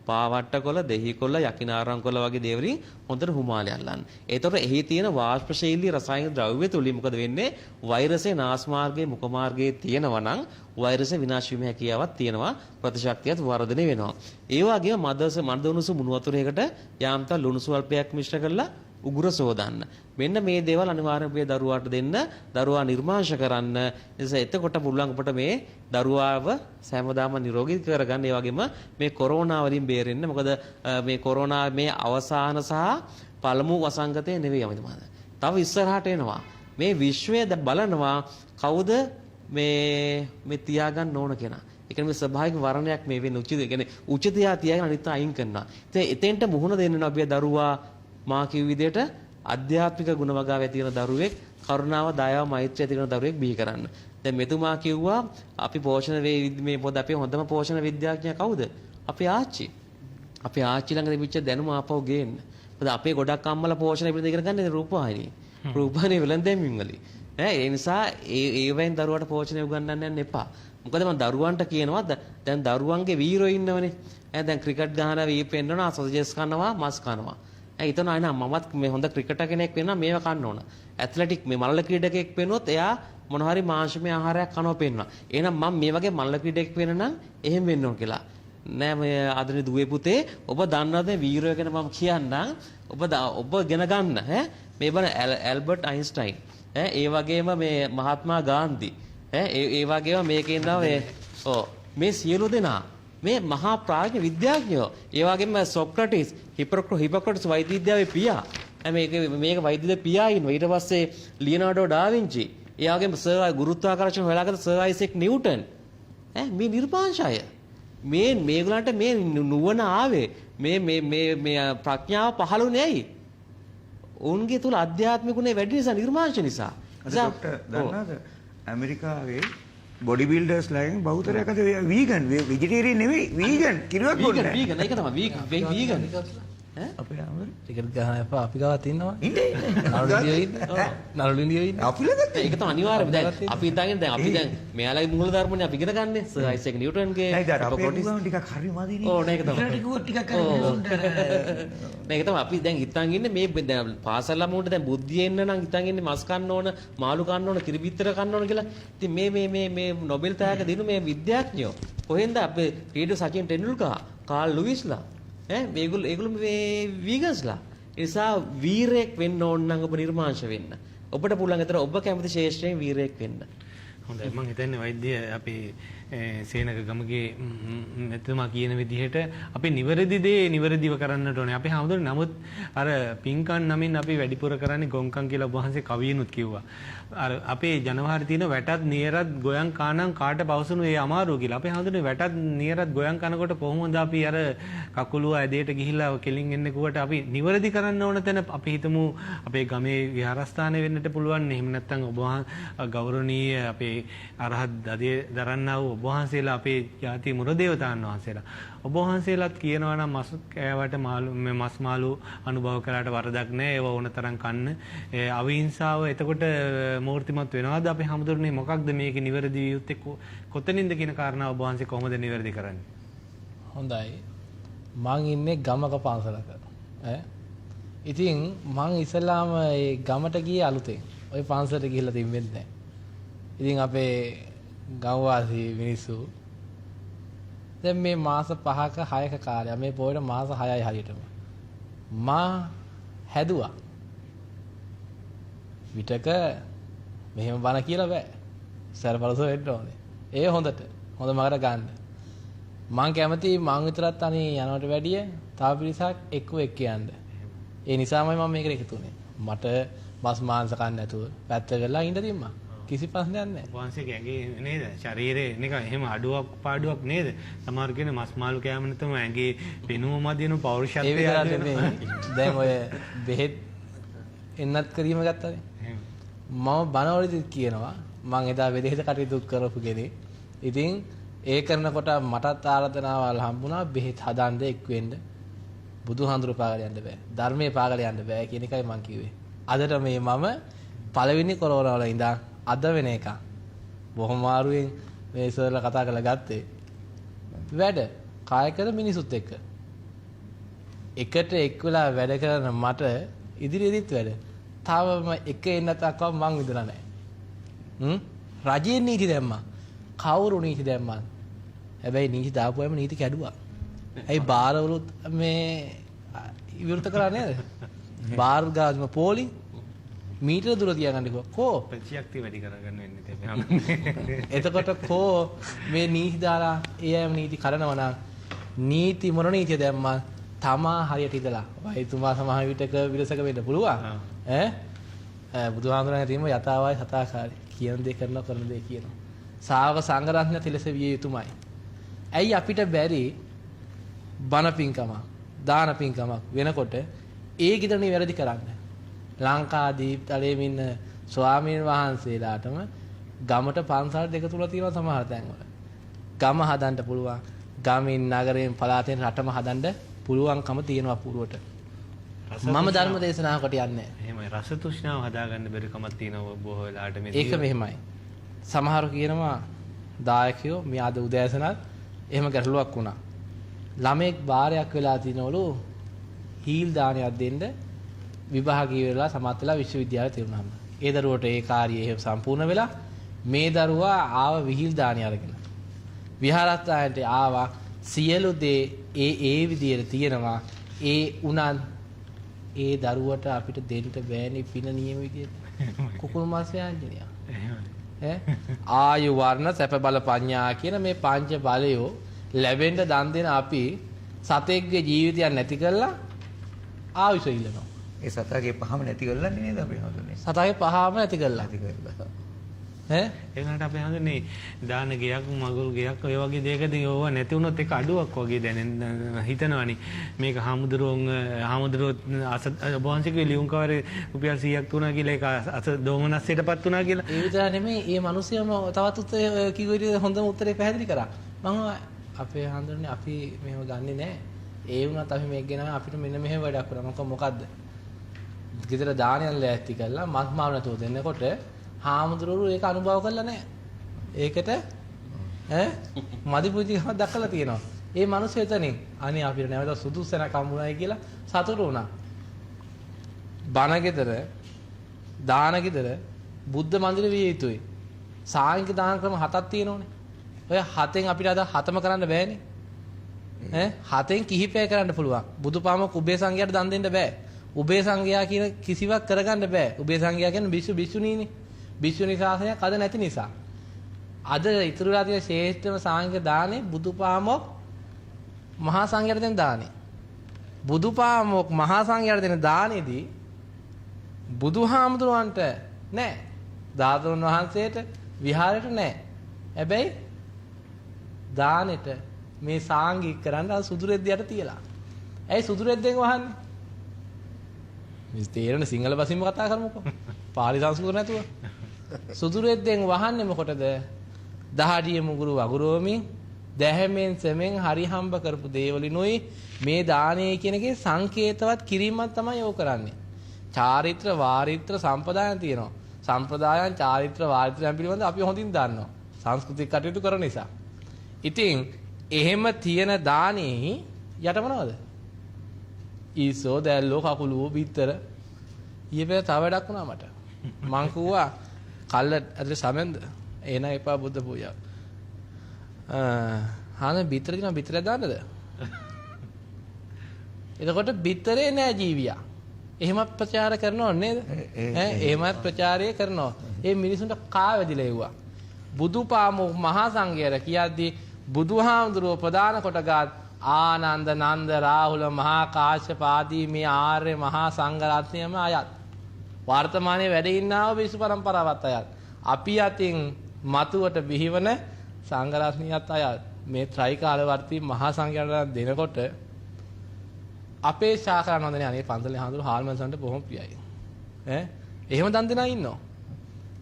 පාවට්ට කොළ, දෙහි කොළ, යකිනාරම් කොළ වගේ දේවලින් හොඳට හුමාලේ අල්ලන්න. ඒතකොට එහි තියෙන වාෂ්පශීලී රසායනික ද්‍රව්‍ය තුලින් මොකද වෙන්නේ? වෛරසයේ නාස් මාර්ගයේ, මුඛ මාර්ගයේ තියෙනවා නම් වෛරසය විනාශ වීම හැකියාවක් තියෙනවා. ප්‍රතිශක්තියත් වර්ධනය වෙනවා. ඒ වගේම මදවනුසු මුණු වතුරයකට යාම්තා ලුණු සුවල්පයක් මිශ්‍ර කරලා උගුර සෝදන්න. මෙන්න මේ දේවල් අනිවාර්යයෙන් ඔබේ දරුවාට දෙන්න. දරුවා නිර්මාංශ කරන්න. එතකොට පුළුවන් අපට මේ දරුවාව හැමදාම නිරෝගී කරගන්න. ඒ වගේම මේ කොරෝනා වලින් බේරෙන්න. මොකද මේ කොරෝනා මේ අවසාන සහ පළමු වසංගතය නෙවෙයි අමිතමාද. තව ඉස්සරහට එනවා. මේ විශ්වය බලනවා කවුද මේ තියාගන්න ඕන කෙනා. ඒ කියන්නේ ස්වභාවික වර්ණයක් මේ වෙන උචිත. ඒ කියන්නේ උචිතයා තියාගෙන අනිත් අයින් කරනවා. ඉතින් එතෙන්ට මුහුණ දෙන්න ඔබේ දරුවා මා කිව් විදිහට අධ්‍යාත්මික ගුණ වගාව ඇති වෙන දරුවෙක්, කරුණාව, දයාව, මෛත්‍රිය ඇති වෙන දරුවෙක් බිහි කරන්න. දැන් මෙතුමා කිව්වා අපි පෝෂණ මේ පොත අපේ හොඳම පෝෂණ විද්‍යාඥයා කවුද? අපේ ආච්චි. අපේ ආච්චි ළඟ තිබිච්ච දැනුම ආපහු ගේන්න. මොකද අපේ ගොඩක් අම්මලා පෝෂණ පිළිබඳව ඉගෙන ගන්නේ රූපවාහිනිය. රූපවාහිනිය වෙලඳැමීම් වලින්. ඒ නිසා ඒවෙන් දරුවාට පෝෂණය උගන්වන්න යන්න එපා. මොකද මම දරුවන්ට කියනවා දැන් දරුවන්ගේ වීරයෝ ඉන්නවනේ. දැන් ක්‍රිකට් ගහන වී පෙන්නනවා, සොසේජස් කනවා, මස් කනවා. හිතන අය නම් මමත් මේ හොඳ ක්‍රිකටර් කෙනෙක් වෙන්න මේව කන්න ඕන. ඇත්ලටික් මේ මල්ල ක්‍රීඩකයෙක් වෙනොත් එයා මොන හරි මාංශමය ආහාරයක් කනවා පෙන්නවා. එහෙනම් මම මේ වගේ මල්ල ක්‍රීඩකයෙක් වෙන්න නම් එහෙම වෙන්න ඕන කියලා. නෑ මේ ආදරේ දුවේ පුතේ ඔබ දන්නවද වීරය ගැන මම කියන්නම්. ඔබ ඉගෙන ගන්න මේ බලන්න ඇල්බර්ට් අයින්ස්ටයින් ඒ වගේම මේ මහත්මා ගාන්ධි ඒ වගේම මේකේ ඉන්නවා මේ සියලු දෙනා මේ මහා ප්‍රඥ විද්‍යාඥයෝ ඒ වගේම සොක්‍රටිස් හිපොක්‍රටිස් වෛද්‍ය විද්‍යාවේ පියා මේක වෛද්‍ය විද්‍යාවේ පියා ඉන්නවා ඊට පස්සේ ලියනාඩෝ ඩා වින්චි ඒ වගේම සර් ගුරුත්වාකර්ෂණ හොයාගත්ත සර් අයිසෙක් නිව්ටන් මේ නිර්මාංශය මේගොල්ලන්ට මේ නුවණ ආවේ මේ ප්‍රඥාව පහළුනේ ඇයි? උන්ගේ තුල අධ්‍යාත්මිකුනේ වැඩි නිසා නිර්මාංශ නිසා. ડોක්ටර් දන්නවද ඇමරිකාවේ බොඩි බිල්ඩර්ස් ලයින් බහුතරයක් අද වීගන් වෙජිටේරියන් නෙවෙයි වීගන් කිරුවක් බොන්නේ. වීගන් ඒක තමයි වීගන්. අපේ ආමර ටිකට් ගහන්න එපා අපි ගාවත් ඉන්නවා. ඉන්නේ නළුලියෝ ඉන්නේ. අපි ළඟ ඒක තමයි අනිවාර්යම. දැන් අපි අපි දැන් මෙයාලගේ මූල ධර්මනේ අපි ඉගෙන ගන්නෙ. සර් අයිසෙක් නිව්ටන්ගේ නේද අපේ ගුණ ටිකක් හරි මදිනේ. ඕ නේද තමයි. ටිකක් හරි මේක තමයි අපි දැන් හිතන් ඉන්නේ මේ දැන් පාසල් ළමුන්ට දැන් බුද්ධිය එන්න නම් හිතන් ඉන්නේ මස් කන්න ඕන, මාළු කන්න ඕන, කිරිබිත්තර කන්න ඕන කියලා. ඉතින් මේ නොබෙල් තෑග්ග දෙනු මේ විද්‍යාඥයෝ. කොහෙන්ද අපේ ක්‍රීඩක සචින් ටෙන්ඩුල්කර්, කාල් ලුයිස්ලා මේගොල්ලෝ මේ වීගන්ස්ලා. ඒ නිසා වීරයෙක් වෙන්න ඕන නම් ඔබ නිර්මාංශ වෙන්න. ඔබට පුළුවන් අතර ඔබ කැමති ශේෂ්ත්‍රයෙන් වීරයෙක් වෙන්න. හොඳයි මම හිතන්නේ වෛද්‍ය අපේ සේනක ගමගේ මෙතුමා කියන විදිහට අපි නිවැරදි දේ නිවැරදිව කරන්නට ඕනේ. අපි හැමෝටම නමුත් අර පින්කම් නමින් අපි වැඩිපුර කරන්නේ ගොංකම් කියලා ඔබ වහන්සේ කවියනුත් කිව්වා. අර අපේ ජනවාරි තියෙන වැටත් නියරත් ගොයන් කානම් කාට පවසනු ඒ අමාරුව කියලා. අපි හැමෝටම වැටත් නියරත් ගොයන් කනකොට කොහොමද අපි අර කකුලුව ඇදේට ගිහිල්ලා කෙලින් එන්නේ කුවට අපි නිවැරදි කරන්න ඕන තැන අපි හිතමු අපේ ගමේ විහාරස්ථානය වෙන්නට පුළුවන්. එහෙම නැත්නම් ඔබ ගෞරවනීය අපේ අරහත් දදේ දරන්නා වූ ඔබ වහන්සේලා අපේ ජාති මුරදේවතාන් වහන්සේලා ඔබ වහන්සේලාත් කියනවා නම් මස් කෑවට මස් මාළු අනුභව කළාට වරදක් නැහැ. ඒව ඕන තරම් කන්න. අවිහිංසාව එතකොට මූර්තිමත් වෙනවාද? අපි හැමදෙරනේ මොකක්ද මේකේ නිවැරදි යුත්තේ කොතනින්ද කියන කාරණාව ඔබ වහන්සේ කොහොමද නිවැරදි කරන්නේ? හොඳයි. මං ඉන්නේ ගමක පන්සලක. ඉතින් මං ඉස්සලාම ඒ ගමට ගියේ අලුතෙන්. ওই පන්සලට ගිහිල්ලා තිබෙන්නේ නැහැ. ඉතින් අපේ ගම්වාසී මිනිස්සු දැන් මේ මාස 5ක 6ක කාලය මේ පොයට මාස 6යි හරියටම මා හැදුවා. විතක මෙහෙම බණ කියලා බෑ. සරපලස වෙන්න ඕනේ. ඒ හොඳ මකට ගන්න. මං කැමති මං විතරක් තනි යනවට වැඩිය තව පිරිසක් එක්ක යන්න. ඒ නිසාමයි මම මේකට එකතු වුනේ. මට මස් මාංශ කන්න නැතුව පැත්ත කරලා ඉඳ තිම්මා. කිසි ප්‍රශ්නයක් නැහැ. වහන්සේගේ ඇඟේ නේද? ශරීරේ නිකන් එහෙම අඩුවක් පාඩුවක් නේද? සමහර කෙනෙක් මස් මාළු කෑම නැත්නම් ඇඟේ පෙනුම මදිනු පෞරුෂත්වය දැන් ඔය බෙහෙත් එන්නත් කිරීම ගත්තානේ. මම බනවලදී කියනවා මම එදා වෙදෙහෙත කටයුතු කරපු කෙනෙක්. ඉතින් ඒ කරනකොට මටත් ආරාධනාවල් හම්බුණා බෙහෙත් හදන්න එක් වෙන්න. බුදුහාඳුරු පාගල යන්න බෑ. ධර්මයේ පාගල යන්න බෑ කියන එකයි මම කිව්වේ. අදට මේ මම පළවෙනි කොරෝනා වල ඉඳන් අද වෙන එක බොහොම මාරුවෙන් මේ ඉස්සරලා කතා කරලා ගත්තේ වැඩ කායකර මිනිසුත් එක්ක එකට එක් වෙලා වැඩ කරන මට ඉදිරියේදීත් වැඩ තාම එක එන්නත් අක්කව මං විඳලා නැහැ. රජයේ නීති දැම්මා. කවුරු නීති දැම්මා? හැබැයි නීති දාපුවම නීති කැඩුවා. ඇයි බාරවලුත් මේ විවෘත කරා නේද? බාර් ගාස්ම පොලි මීටර දුර තියාගන්න කිව්වා. කෝ ප්‍රතිශක්තිය වැඩි කරගන්න වෙන්නේ එතකොට කෝ මේ නීති දාලා එයම නීති කඩනවා නම් නීති මොන නීතිය දැම්මා තමා හරියට ඉඳලා වෛතුමා සමහර විටක විරසක වෙන්න පුළුවන්. බුදුහාමුදුරනේ තියෙම යථාවයි සතාකාරී කියන දේ කරනවා කරන දේ කියනවා. ශාවක සංඝරත්න තිලස විය යුතුමයි. ඇයි අපිට බැරි බණ පින්කමක් දාන පින්කමක් වෙනකොට ඒ ගිදරනේ වැරදි කරන්න. ලංකාදීප තලයේ ඉන්න ස්වාමීන් වහන්සේලාටම ගමට පන්සල් දෙක තුන තියෙනවා සමහර තැන්වල. ගම හදන්න පුළුවන්. ගමින් නගරයෙන් පළාතෙන් රටම හදන්න පුළුවන්කම තියෙනවා පුරුවට. මම ධර්ම දේශනාවකට යන්නේ නැහැ. එහෙමයි රස තෘෂ්ණාව හදාගන්න බැරි කමක් තියෙනවා බොහෝ වෙලාවට මේ. ඒක මෙහෙමයි. සමහර කියනවා දායකයෝ මේ අද උදෑසනත් එහෙම ගැටලුවක් වුණා. ළමෙක් බාරයක් වෙලා තිනවලු හීල් දානයක් දෙන්න විභාගීය වෙලා සමත් වෙලා විශ්වවිද්‍යාලයට තිරුණාම. ඒ දරුවට ඒ කාර්යය එහෙම සම්පූර්ණ වෙලා මේ දරුවා ආව විහිල් දානය අරගෙන. විහාරස්ථානයට ආවා සියලු දේ ඒ විදියට තියෙනවා. ඒ උනන් ඒ දරුවට අපිට දෙන්න බෑනේ පින නියම විදියට. කුකුල් මාස යාන්ජනියා. ආයු වර්ණ සැප බල පඤ්ඤා කියන මේ පංච බලයෝ ලැබෙන්න දන් දෙන අපි සතෙක්ගේ ජීවිතයක් නැති කරලා ආයුෂ ඉල්ලනවා. ඒ සතාගේ පහම නැති කරලන්නේ නේද අපි හඳුන්නේ. සතාගේ පහම නැති කරලා. ඒකට අපි හඳුන්නේ දාන ගයක් මගුල් ගයක් ඔය වගේ දෙයකදී ඕවා නැති වුණොත් ඒක අඩුවක් වගේ දැනෙන හිතනවනේ. මේක හාමුදුරුවෝ වංශිකේ ලියුම් කවරේ රුපියල් 100ක් තුනා කියලා ඒක අස දෝමනස්සයටපත් වුණා කියලා. ඒ විතර නෙමෙයි මේ මිනිස්සුම තවත් උත්තරේ කිව්ව හොඳම උත්තරේ පැහැදිලි කරා. මම අපේ හඳුන්නේ අපි මෙහෙම ගන්නෙ නෑ. ඒ වුණත් අපි මේක ගෙනාම අපිට මෙන්න මෙහෙම වැඩක් කරනවා. මොකද්ද? ගෙදර දානයන් ලෑස්ති කරලා මස් මාළු නැතුව දෙන්නකොට හාමුදුරුවෝ ඒක අනුභව කරලා නැහැ. ඒකට මදි පුංචිකමක් දක්වලා තියෙනවා. ඒ මිනිස්සු එතනින් අනේ අපිට නැවත සුදුසුසැනක් හම්බුනායි කියලා සතුටු වුණා. බණ ගෙදර දාන ගෙදර බුද්ධ මන්දිර විය යුතුයි. සාංගික දාන ක්‍රම 7ක් තියෙනෝනේ. ඔය 7න් අපිට අද 7ම කරන්න බෑනේ. 7න් කිහිපයක් කරන්න පුළුවන්. බුදුපාමොක් උභය සංඝයාට දන් දෙන්න බෑ. උභය සංඝයා කියන කිසිවක් කරගන්න බෑ. උභය සංඝයා කියන්නේ භික්ෂුණීනේ. භික්ෂුණී ශාසනයක් අද නැති නිසා. අද ඉතුරුලා තියෙන ශ්‍රේෂ්ඨම සාංඝික දානේ බුදුපාමොක් මහා සංඝයාට දෙන දානේ. බුදුපාමොක් මහා සංඝයාට දෙන දානේදී බුදුහාමුදුරන්ට නෑ. ධාතුන් වහන්සේට විහාරයට නෑ. හැබැයි දානෙට මේ සාංඝික කරන්න සුදුරෙද්දයට තියලා. ඇයි සුදුරෙද්දෙන් වහන්නේ? මේ තේරෙන සිංහල භාෂෙන්ම කතා කරමුකෝ. පාලි සංස්කෘත නැතුව. සුදුරෙද්දෙන් වහන්නේ මොකටද? දහඩිය මුගුරු වගුරුවමින් දැහැමෙන් සෙමෙන් හරි හම්බ කරපු දේවලිනුයි මේ දානයේ කියන එකේ සංකේතවත් කිරීමක් තමයි යෝ කරන්නේ. චාරිත්‍ර වාරිත්‍ර සම්පදායන් තියෙනවා. සම්ප්‍රදායන් චාරිත්‍ර වාරිත්‍රයන් පිළිබඳව අපි හොඳින් දන්නවා. සංස්කෘතික කටයුතු කරන නිසා. ඉතින් එහෙම තියෙන දානේ යට මොනවද? ඊසෝ දැල්ලෝ කකුලුව බිත්තර ඊපෙර තව වැඩක් වුණා මට. මං කිව්වා කල්ල ඇතුලේ සමෙන්ද එන එපා බුද්ධ පූජාව. හාන බිත්තර දින බිත්තර දාන්නද? එතකොට බිත්තරේ නෑ ජීවියා. එහෙමත් ප්‍රචාර කරනව නේද? එහෙමත් ප්‍රචාරය කරනවා. ඒ මිනිසුන්ට කා වැදිලා එව්වා. බුදුපාමොක් මහා සංඝයාට කියද්දී බුදුහාමුදුරුවෝ ප්‍රදාන කොටගත් ආනන්ද නන්ද රාහුල මහා කාශ්‍යප ආදී මේ ආර්ය මහා සංඝ රත්නයම අයත්. වර්තමානයේ වැඩ ඉන්නා වූ විසු පරම්පරාවත් අයත්. අපි අතින් මතුවට බිහිවන සංඝ රත්නියත් අයත්. මේ ත්‍රිකාලවර්ති මහා සංඝයාට දෙනකොට අපේ ශාකරණ වන්දනේ අනේ පන්සලේ හාමුදුරුවෝ හාල්මන්සන්ට බොහොම ප්‍රියයි. එහෙම දන් දෙනා ඉන්නවා.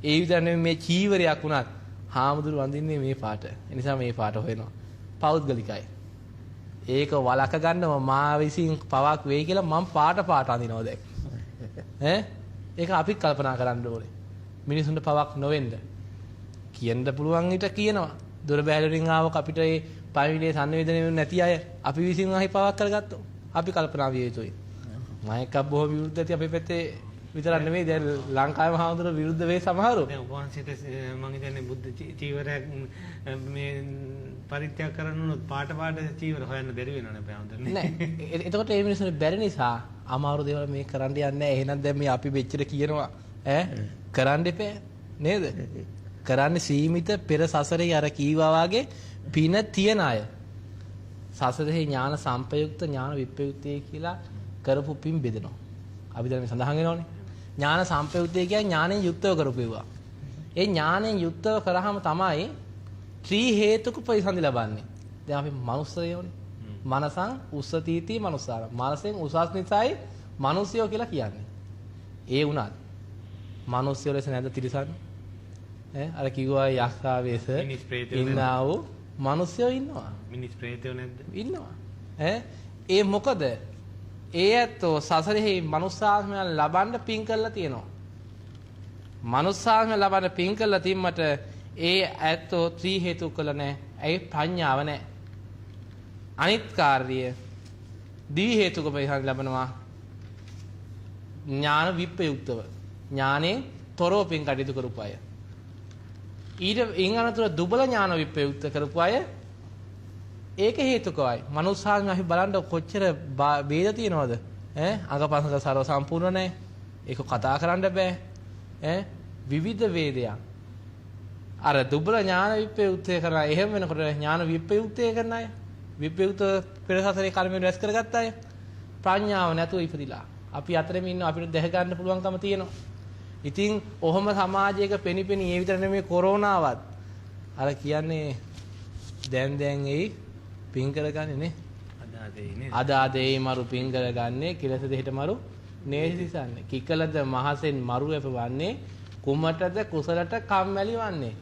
ඒ විතර නෙමෙයි මේ චීවරයක් වුණත් හාමුදුරුවෝ වඳින්නේ මේ පාට. ඒ නිසා මේ පාට හොයනවා. පෞද්ගලිකයි. ඒක වලක ගන්නව මා විසින් පවක් වෙයි කියලා මම පාට අඳිනවා දැන්. ඒක අපි කල්පනා කරන්න ඕනේ. මිනිසුන්ට පවක් නොවෙන්න. කියන්න පුළුවන් විට කියනවා. දොර බැලරින් ආවක අපිට මේ පරිවිලේ සංවේදනය නැති අය අපි විසින් ආහි පවක් කරගත්තොත් අපි කල්පනා විය යුතුයි. මම එකක් බොහොම විරුද්ධ ඇති අපේ පැත්තේ විතරක් නෙමෙයි දැන් ලංකාවේ මහවුදුර විරුද්ධ වෙයි සමහරව. දැන් උපවාසයට මම හිතන්නේ බුද්ධ චීවරයක් මේ පරිත්‍යාග කරනුනොත් පාට චීවර හොයන්න බැරි වෙනවනේ බෑවුදන්නේ. නෑ. එතකොට මේ මිනිස්සුන්ට බැරි නිසා අමාරු දේවල් මේ කරන්න යන්නේ නැහැ. එහෙනම් දැන් මේ අපි මෙච්චර කියනවා කරන්න එපා නේද? කරන්නේ සීමිත පෙර සසරේ අර කීවා වාගේ පින තියන අය. සසරේ ඥාන සම්පයුක්ත ඥාන විප්‍රයුක්තය කියලා කරපු පින් බෙදෙනවා. අපි දැන් මේ සඳහන් වෙනවනේ. ඥාන සම්පයුක්තය කියන්නේ ඥාණයෙන් යුක්තව කරපුවා. ඒ ඥාණයෙන් යුක්තව කරාම තමයි ත්‍රි හේතුක ප්‍රතිසන්දි ලබන්නේ. දැන් අපි මනුස්සයෝනේ. මනසං උස්සතිති මනුස්සාර. මනසෙන් උසස් නිසායි මිනිස්සයෝ කියලා කියන්නේ. ඒ වුණත් මිනිස්සයෝ ලෙස නැද තිරසන්? අර කිව්වා යක්ෂා වේස ඉන්නා වූ මිනිස්සයෝ ඉන්නවා. මිනිස් ප්‍රේතයෝ නැද්ද? ඉන්නවා. ඒ මොකද? ඒ ඇත්තෝ සසරෙහි මනුස්සාත්මය ලබන්න පින් කරලා තියෙනවා. මනුස්සාත්මය ලබන්න පින් කරලා තින්මට ඒ ඇත්තෝ ත්‍රි හේතු කළ නැහැ. ඒ ප්‍රඥාව නැහැ. අනිත් කාර්ය දිවි හේතුක ප්‍රතිසන්දි ලැබනවා. ඥාන විප්‍රයුක්තව. ඥානේ තොරව පින් කටයුතු කරපු අය. ඊට අනතුර දුබල ඥාන විප්‍රයුක්ත කරපු අය ඒක හේතුකවයි. මනුස්සාත්මය අපි බලන්න කොච්චර ભેද තියෙනවද? අඟපසඟ සර්ව සම්පූර්ණ නැහැ. ඒක කතා කරන්න බෑ. විවිධ වේදයන්. අර දුබල ඥාන විප්‍රයුක්තය කරන එහෙම වෙනකොට ඥාන විප්‍රයුක්තය කරන අය විප්‍රයුක්ත පෙර සසරේ කර්මයෙන් රැස් කරගත්ත අය ප්‍රඥාව නැතුව ඉපදිලා අපි අතරෙම ඉන්න අපිට දැහ ගන්න පුළුවන්කම තියෙනවා. ඉතින් ඔහොම සමාජයක පෙනිපෙනි ඒ විතර නෙමෙයි කොරෝනාවත් අර කියන්නේ දැන් එයි පින් කරගන්නේ නේ. අද ඒ මරු පින් කරගන්නේ කිලස දෙහිට මරු නේසිසන්නේ. කිකලද මහසෙන් මරු එපවන්නේ කුමටද කුසලට කම්මැලි වන්නේ.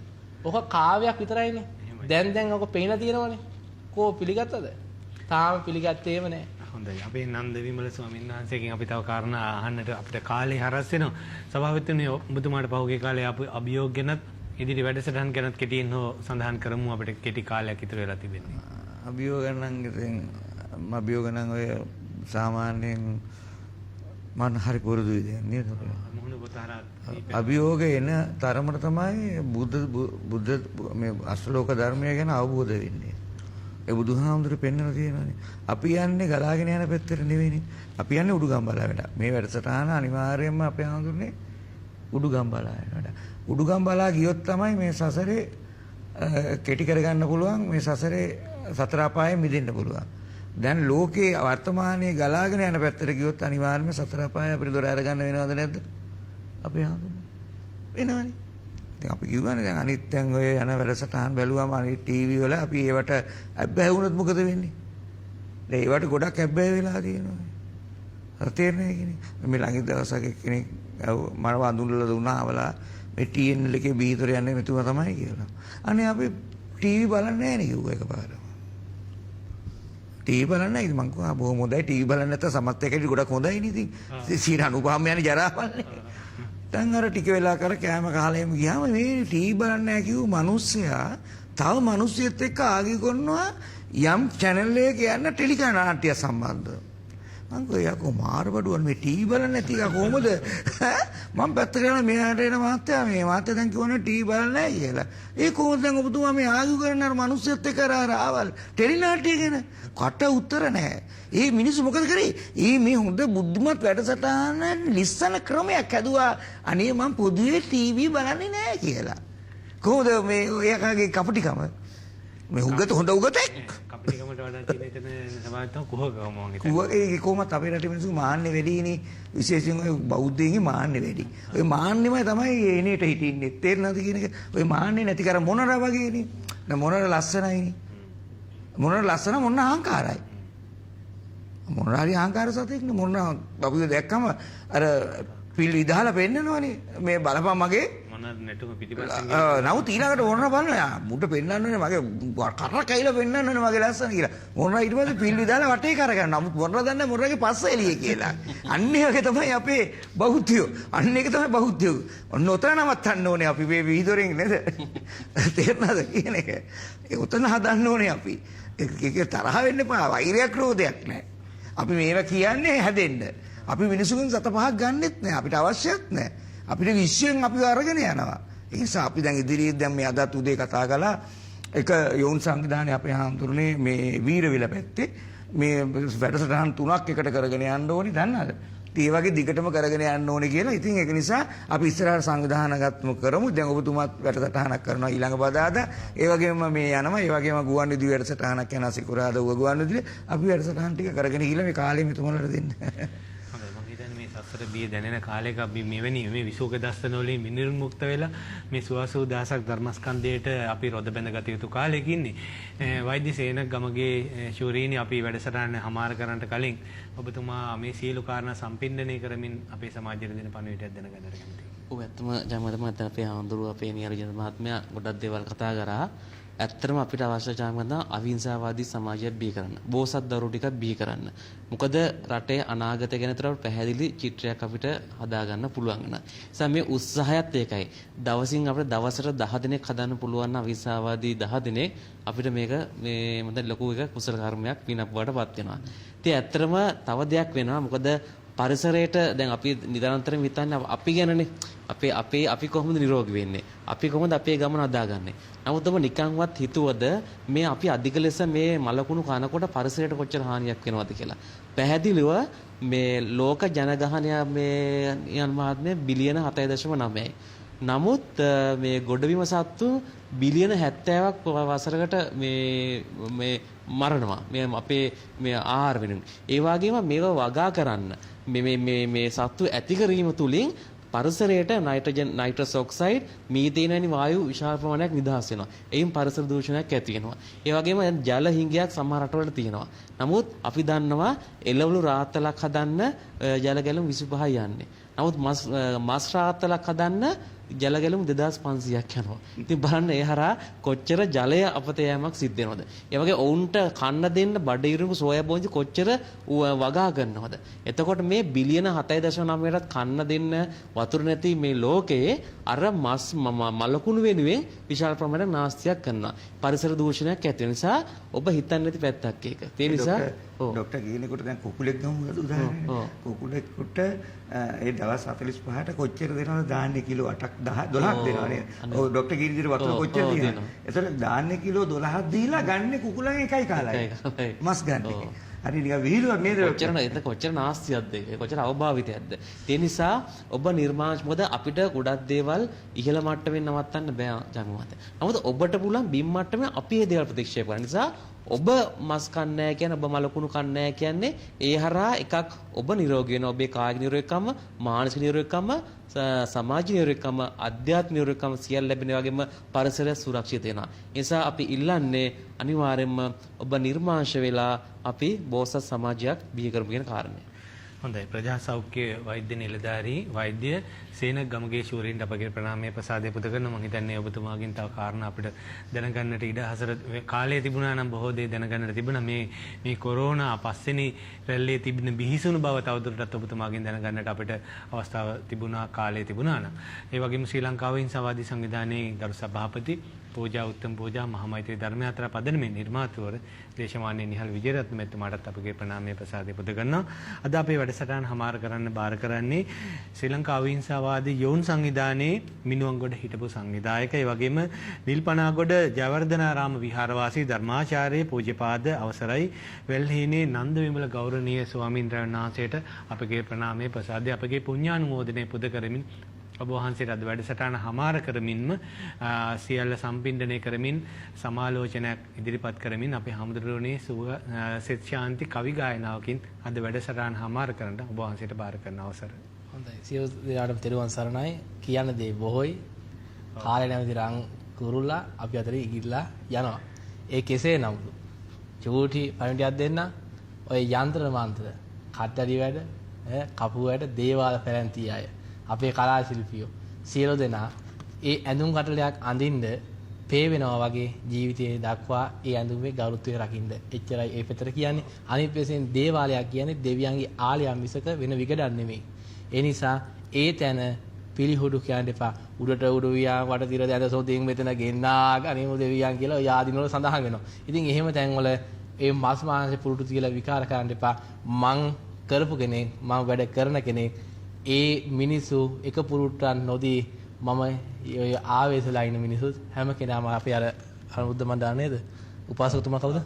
ඔක කාව්‍යයක් විතරයිනේ. දැන් ඔක පේන තියෙනවනේ. කෝ පිළිගත්තද? තාම පිළිගත්තේම නැහැ. හොඳයි. අපේ නන්ද විමල ස්වාමීන් වහන්සේගෙන් අපි තව කාරණා අහන්නට අපිට කාලේ හරස් වෙනවා. සභාපතිතුමනි ඔබතුමාට පහුගිය කාලේ අභියෝග ගැනත් ඉදිරි වැඩසටහන් ගැනත් කෙටියෙන් හෝ සඳහන් කරමු. අපිට කෙටි කාලයක් ඉතුරු වෙලා තිබෙන්නේ. අභියෝග නම් ඉතින් අභියෝග නම් ඔය සාමාන්‍යයෙන් මම හරි පුරුදුයි දැන් නේද? අභියෝග එන තරමට තමයි බුද්ධ මේ අශ්ලෝක ධර්මය ගැන අවබෝධ වෙන්නේ. ඒ බුදුහාමුදුරු පෙන්වලා තියෙනවානේ. අපි යන්නේ ගලාගෙන යන පැත්තට නෙවෙයිනේ. අපි යන්නේ උඩුගම්බලා වැඩ. මේ වැඩසටහන අනිවාර්යයෙන්ම අපේ හාමුදුරනේ උඩුගම්බලා වැඩ. උඩුගම්බලා ගියොත් තමයි මේ සසරේ කෙටි කරගන්න පුළුවන්. මේ සසරේ සතර අපායෙන් මිදෙන්න පුළුවන්. දැන් ලෝකේ වර්තමානයේ ගලාගෙන යන පැත්තට ගියොත් අනිවාර්යයෙන්ම සතර අපාය අපිට දොර අරගන්න වෙනවද නැද්ද? අපේ හාමුදුරනේ වෙනවනේ. දැන් අපි කියවනේ දැන් අනිත් දැන් ඔය යන වැඩසටහන් බැලුවම අනිත් ටීවී වල අපි ඒවට අබ්බැහි වුණොත් මොකද වෙන්නේ? දැන් ඒවට ගොඩක් අබ්බැහි වෙලා තියෙනවා. අර තේරෙන්නේ කියන්නේ මේ ළඟ දවසක කෙනෙක් මරව අඳුනලා දුන්නාවලා මේ TNL එකේ බීතර යන්නේ මෙතුමා තමයි කියලා. අනේ අපි ටීවී බලන්නේ නැහැ නේ කිව්වා එකපාරට. ටීවී බලන්නේ නැහැ. මං කිව්වා බොහොම හොඳයි ටීවී බලන්නේ නැත්නම් සමත් එකේ ගොඩක් හොඳයි නේ ඉතින්. සීන අනුපහම යන්නේ ජරාවල්නේ. දැන් අර ටික වෙලා කර කෑම කාලෙම ගියාම මේ ටීවී බලන්නේ නැහැ කිව්ව මිනිස්සයා තව මිනිස්සෙක් එක්ක ආගි කරනවා යම් channel එකක යන ටෙලිකා නාට්‍ය සම්බන්ධව. මං කිව්වා යකෝ මාරබඩුවන් මේ ටීවී බලන්නේ නැති එක කොහොමද? මම පැත්තට යන මෙහාට එන මහත්තයා මේ මහත්තයා දැන් කිව්වනේ ටීවී බලන්නේ නැහැ කියලා. ඒ කොහොමද දැන් ඔබතුමා මේ ආගි කරන අර මිනිස්සෙක් එක්ක ආවල් ටෙලි නාට්‍ය ගැන කට උත්තර නැහැ. ඒ මිනිස්සු මොකද කරේ? මේ හොඳ බුද්ධිමත් වැඩසටහන ලිස්සන ක්‍රමයක් හැදුවා. අනේ මම පොදුවේ ටීවී බලන්නේ නැහැ කියලා. කොහොමද මේ ඔයකාගේ කපටිකම? මේ උගත හොඳ උගතෙක්. කපටිකමට වඩා තියෙන එතන සමාජතම කුහකම මම හිතන්නේ. කුහකේ කොහොමත් අපේ රටේ මිනිස්සු මාන්නේ වැඩිනේ. විශේෂයෙන් ඔය බෞද්ධයන්ගේ මාන්නේ වැඩි. ඔය මාන්නෙමයි තමයි එනේට හිටින්නේ. තේරෙනවද කියන එක? ඔය මාන්නේ නැති කර මොනර වගේනේ. මොනර ලස්සනයිනේ. මොනර ලස්සන මොන අහංකාරයි. මොනරි අහංකාර සතෙක්නේ මොන අපි දැක්කම අර පිල් විදහලා පෙන්නනවනේ මේ බලපන් මගේ මොන නැටුම පිටිපස්සෙන් නවුත් ඊළඟට මොනර බලනවා මුඩ පෙන්නන්නනේ මගේ කර කයිලා පෙන්නන්නනේ මගේ ලස්සන කියලා මොනර ඊට පස්සේ පිල් විදහලා වටේ කරගන්න නමුත් මොනර දන්නේ මොනරගේ පස්ස එළිය කියලා අන්න ඒ වගේ තමයි අපේ බෞද්ධයෝ අන්න ඒක තමයි බෞද්ධයෝ ඔන්න ඔතන නවත්තන්න ඕනේ අපි මේ විහිදොරෙන් නේද තේරෙනවද කියන එක ඒ ඔතන හදන්න ඕනේ අපි ඒක තරහ වෙන්න එපා වෛරයක් ක්‍රෝධයක් නැහැ අපි මේවා කියන්නේ හැදෙන්න. අපි මිනිසුන්ගෙන් සත පහක් ගන්නෙත් නැහැ. අපිට අවශ්‍යත් නැහැ. අපිට විශ්යෙන් අපි අරගෙන යනවා. ඒ නිසා අපි දැන් ඉදිරියේ දැන් මේ අදත් උදේ කතා කළා එක යෝන් සංවිධානයේ අපේ හාමුදුරනේ මේ වීරවිල පැත්තේ මේ වැඩසටහන් 3ක් එකට කරගෙන යන්න ඕනි දන්නවද? ඒ වගේ දිගටම කරගෙන යන්න ඕනේ කියලා. ඉතින් ඒක නිසා අපි ඉස්සරහට සංවිධානගතම කරමු. දැන් ඔබතුමාත් වැඩසටහනක් කරනවා ඊළඟ බදාදා. ඒ වගේම මේ යනවා. ඒ වගේම ගුවන්විදුලි වැඩසටහනක් යනවා සිකුරාදා ගුවන්විදුලි. අපි වැඩසටහන් ටික කරගෙන ගිහලා මේ කාලෙ මෙතුමලට දෙන්න. සසර බිය දැනෙන කාලයක අපි මෙවැනි මේ විසෝක දස්සන වලින් විනිර්මුක්ත වෙලා මේ සුවාසූ දහසක් ධර්මස්කන්ධයට අපි රොද බැඳගත යුතු කාලෙක ඉන්නේ. වෛද්‍ය සේන ගමගේ ශූරීනි අපි වැඩසටහන හමාර කරන්නට කලින් ඔබතුමා මේ සියලු කාරණා සම්පින්දනය කරමින් අපේ සමාජයට දෙන පණිවිඩයක් දැනගන්න කැමතියි. ඔව් ඇත්තම ජයමතම අපේ ආන්දරුව අපේ නියරජන මහත්මයා ගොඩක් දේවල් කතා කරා. ඇත්තටම අපිට අවශ්‍ය චාමකඳ අවිහිංසාවාදී සමාජයක් බිහි කරන්න. බෝසත් දරුවෝ ටිකක් බිහි කරන්න. මොකද රටේ අනාගතය ගැන තර පැහැදිලි චිත්‍රයක් අපිට හදාගන්න පුළුවන් වෙනවා. නිසා මේ උත්සාහයත් ඒකයි. දවසින් අපිට දවසට 10 දිනක් හදන්න පුළුවන් අවිහිංසාවාදී 10 දිනක් අපිට මේක මේ මොකද ලොකු එක කුසල කර්මයක් විනක් වඩපත් වෙනවා. ඉතින් ඇත්තටම තව දෙයක් වෙනවා. මොකද පරිසරයට දැන් අපි නිරන්තරයෙන් හිතන්නේ අපි ගැනනේ. අපි කොහොමද නිරෝගී වෙන්නේ? අපි කොහොමද අපේ ගමන හදාගන්නේ? නමුත් ඔබ නිකන්වත් හිතුවද මේ අපි අධික ලෙස මේ මලකුණු කනකොට පරිසරයට කොච්චර හානියක් වෙනවද කියලා? පැහැදිලිව මේ ලෝක ජනගහනය මේ යන් මහත්මයා බිලියන 7.9යි. නමුත් මේ ගොඩබිම සත්තු බිලියන 70ක් වසරකට මේ මරනවා. මේ අපේ මේ ආහාර වෙනුවෙන්. ඒ වගේම මේවා වගා කරන්න මේ සත්තු ඇති කිරීම තුලින් පරිසරයට නයිට්‍රස් ඔක්සයිඩ් මීතේන වැනි වායු විශාල ප්‍රමාණයක් නිදහස් වෙනවා. එයින් පරිසර දූෂණයක් ඇති වෙනවා. ඒ වගේම ජල හිඟයක් සමහර රටවල තියෙනවා. නමුත් අපි දන්නවා එළවලු රාත්තලක් හදන්න ජල ගැලුම් 25යි යන්නේ. නමුත් මස් රාත්තලක් හදන්න ජල ගැලුම් 2500ක් යනවා. ඉතින් බලන්න ඒ හරහා කොච්චර ජලය අපත යෑමක් සිද්ධ වෙනවද? ඒ වගේ ඔවුන්ට කන්න දෙන්න බඩ ඉරුණු සෝයා බෝන්ජි කොච්චර වගා ගන්නවද? එතකොට මේ බිලියන 7.9ටත් කන්න දෙන්න වතුර නැති මේ ලෝකයේ අර මස් මලකුණු වෙනුවෙන් විශාල ප්‍රමාණයක් නාස්තියක් කරනවා. පරිසර දූෂණයක් ඇති වෙන නිසා ඔබ හිතන්නේ නැති පැත්තක් ඒක. ඒ නිසා ડોක්ටර් කියනකොට දැන් කුකුලෙක් ගමු උදාහරණයක්. කුකුලෙකුට ඒ දවස් 45ට කොච්චර දෙනවද දාන්නේ කිලෝ 8ක් 12ක් දෙනවා නේද? ඔව් ડોක්ටර් කියන විදිහට වතුර කොච්චර දෙනවා? එතකොට දාන්නේ කිලෝ 12ක් දීලා ගන්න කුකුලන් එකයි කාලයි. මස් ගන්න. හරි නිකන් විහිළුවක් නේද? කොච්චර නාස්තියක්ද ඒක? කොච්චර අවභාවිතයක්ද? ඒ නිසා ඔබ නිර්මාණ මොකද අපිට ගොඩක් දේවල් ඉහළ මට්ටමින් නවත්තන්න බෑ ජනමත. නමුත් ඔබට පුළුවන් බිම් මට්ටමේ අපි මේ දේවල් ප්‍රතික්ෂේප කරන නිසා ඔබ මස් කන්නේ නැහැ කියන්නේ ඔබ මලකුණු කන්නේ නැහැ කියන්නේ ඒ හරහා එකක් ඔබ නිරෝගී වෙනවා. ඔබේ කායික නිරෝගීකම, මානසික නිරෝගීකම, සමාජ නිරෝගීකම, ආධ්‍යාත්මික නිරෝගීකම සියල්ල ලැබෙන වගේම පරිසරය සුරක්ෂිත වෙනවා. ඒ නිසා අපි ඉල්ලන්නේ අනිවාර්යයෙන්ම ඔබ නිර්මාංශ වෙලා අපි බෝසත් සමාජයක් බිහි කරමු කියන කාරණය. හොඳයි. ප්‍රජා සෞඛ්‍ය වෛද්‍ය නිලධාරී වෛද්‍ය සේන ගමගේ ශූරීන්ට අපගේ ප්‍රණාමය ප්‍රසාදය පුද කරන මම හිතන්නේ ඔබතුමාගෙන් තව කාරණා අපිට දැනගන්නට ඉඩ හසර කාලය තිබුණා නම් බොහෝ දේ දැනගන්නට තිබුණා. මේ කොරෝනා පස්වෙනි රැල්ලේ තිබෙන බිහිසුණු බව තවදුරටත් ඔබතුමාගෙන් දැනගන්නට අපිට අවස්ථාව තිබුණා, කාලය තිබුණා නම්. ඒ වගේම ශ්‍රී ලංකාවේ හිංසාවාදී සංවිධානයේ ගරු සභාපති පූජා උත්තම පූජා මහාමෛත්‍රී ධර්ම යාත්‍රා පදනමේ නිර්මාතෘවර දේශමාන්‍ය නිහල් විජේරත්න මැතිතුමාටත් අපගේ ප්‍රණාමය ප්‍රසාදය පුද කරනවා. අද අපේ වැඩසටහන හමාර කරන්න බාර කරන්නේ ශ්‍රී ලංකාවේ හිංසාවාදී යොවුන් සංවිධානයේ මිනුවන්ගොඩ හිටපු සංවිධායක, ඒ වගේම නිල්පනාගොඩ ජයවර්ධනාරාම විහාරවාසී ධර්මාචාර්ය පූජ්‍යපාද අවසරයි වෙල්හීනේ නන්ද විමල ගෞරවනීය ස්වාමීන් වහන්සේට අපගේ ප්‍රණාමය ප්‍රසාදය අපගේ පුණ්‍යානුමෝදනය පුද කරමින් ඔබ වහන්සේට අද වැඩසටහන හමාර කරමින්ම සියල්ල සම්පින්ඩනය කරමින් සමාලෝචනයක් ඉදිරිපත් කරමින් අපේ හමුදුරුවනේ සෙත් ශාන්ති කවි ගායනාවකින් අද වැඩසටහන හමාර කරන්න ඔබ වහන්සේට බාර කරන අවසර. හොඳයි. සියලු දෙනාටම තෙරුවන් සරණයි. කියන්න දේ බොහෝයි. කාලේ නැවති රං කුරුල්ලා අපි අතරේ ඉගිරලා යනවා. ඒ කෙසේ නමුත් චූටි පණිවිඩයක් දෙන්න ඔය යන්ත්‍ර මන්ත්‍ර කට්ටඩි වැඩ කපු වැඩ දේවාල පැලැන්ති අය අපේ කලා ශිල්පියෝ සියලු දෙනා ඒ ඇඳුම් කටලයක් අඳින්න පේ වෙනවා වගේ ජීවිතයේ දක්වා ඒ ඇඳුමේ ගෞරවය රකින්න. එච්චරයි ඒ පෙතර කියන්නේ. අනිත් පැයෙන් දේවාලයක් කියන්නේ දෙවියන්ගේ ආලයක් මිසක වෙන විගඩක් නෙමෙයි. ඒ නිසා ඒ තැන පිළිහුඩු කියන්න එපා. උඩට උඩු වියා වට තිර දැද සෝතින් මෙතන ගෙන්නා ගනිමු දෙවියන් කියලා යාදින වල සඳහන් වෙනවා. ඉතින් එහෙම තැන්වල ඒ මස් මාංශ පුරුදු කියලා විකාර කරන්න එපා. මං කරපු කෙනෙක්, මම වැඩ කරන කෙනෙක්. ඒ මිනිස්සු එක පුරුට්ටන් නොදී මම ආවේශලා ඉන්න මිනිස්සු හැම කෙනාම අපි අර අනුරුද්ධ මණ්ඩල නේද? උපාසකතුමා කවුද?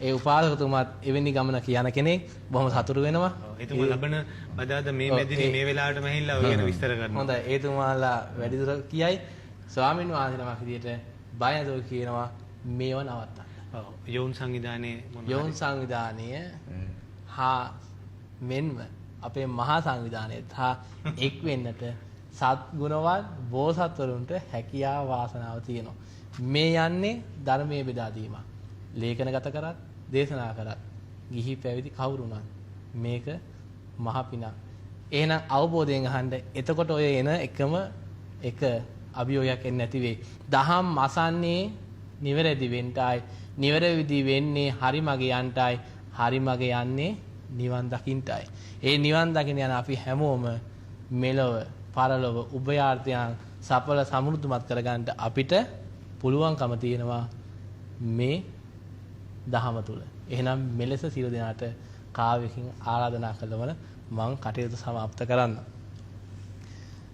ඒ උපාසකතුමාත් එවැනි ගමන කියන කෙනෙක් බොහොම සතුටු වෙනවා. එතුමා ලබන බදාද මේ මෙදිනේ මේ වෙලාවට මහින්ලා ඔය ගැන විස්තර කරනවා. හොඳයි. එතුමාලා වැඩිදුර කියයි ස්වාමීන් වහන්සේ නමක් විදියට බය නැතුව කියනවා මේව නවත්තන්න. ඔව්. යෝන් සංවිධානයේ යෝන් සංවිධානය හා මෙන්ම අපේ මහා සංවිධානයත් හා එක් වෙන්නට සත් ගුණවත් බෝසත්වරුන්ට හැකියාව වාසනාව තියෙනවා. මේ යන්නේ ධර්මයේ බෙදා දීමක්. ලේඛනගත කරත් දේශනා කරත් ගිහි පැවිදි කවුරුණත් මේක මහ පිනක්. එහෙනම් අවබෝධයෙන් අහන්න. එතකොට ඔය එන එකම එක අභියෝගයක් එන්නේ නැති වෙයි. දහම් අසන්නේ නිවැරදි වෙන්නයි, නිවැරදි වෙන්නේ හරි මගේ යන්ටයි, හරි මගේ යන්නේ නිවන් දකින්නයි. ඒ නිවන් දකින්න යන අපි හැමෝම මෙලොව පරලොව උභයාර්ථයන් සඵල සමෘද්ධිමත් කරගන්න අපිට පුළුවන්කම තියෙනවා මේ දහම තුල. එහෙනම් මෙලෙස සියලු දෙනාට කාව්‍යකින් ආරාධනා කළවන මං කටයුතු සමාප්ත කරන්න.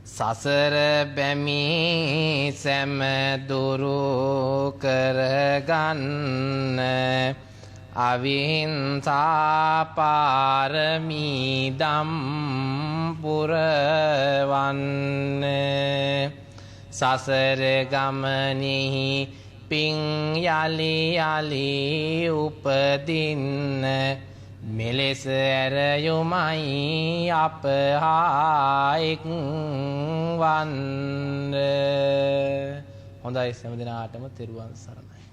සසර බැමි සැම දුරු කරගන්න අවිහිංසා පාරමී දම් පුරවන්න සසර ගමනෙහි පිං යලි යලි උපදින්න මෙලෙස ඇරයුමයි අප හායික් වන්න. හොඳයි සෑම දිනාටම තෙරුවන් සරණයි.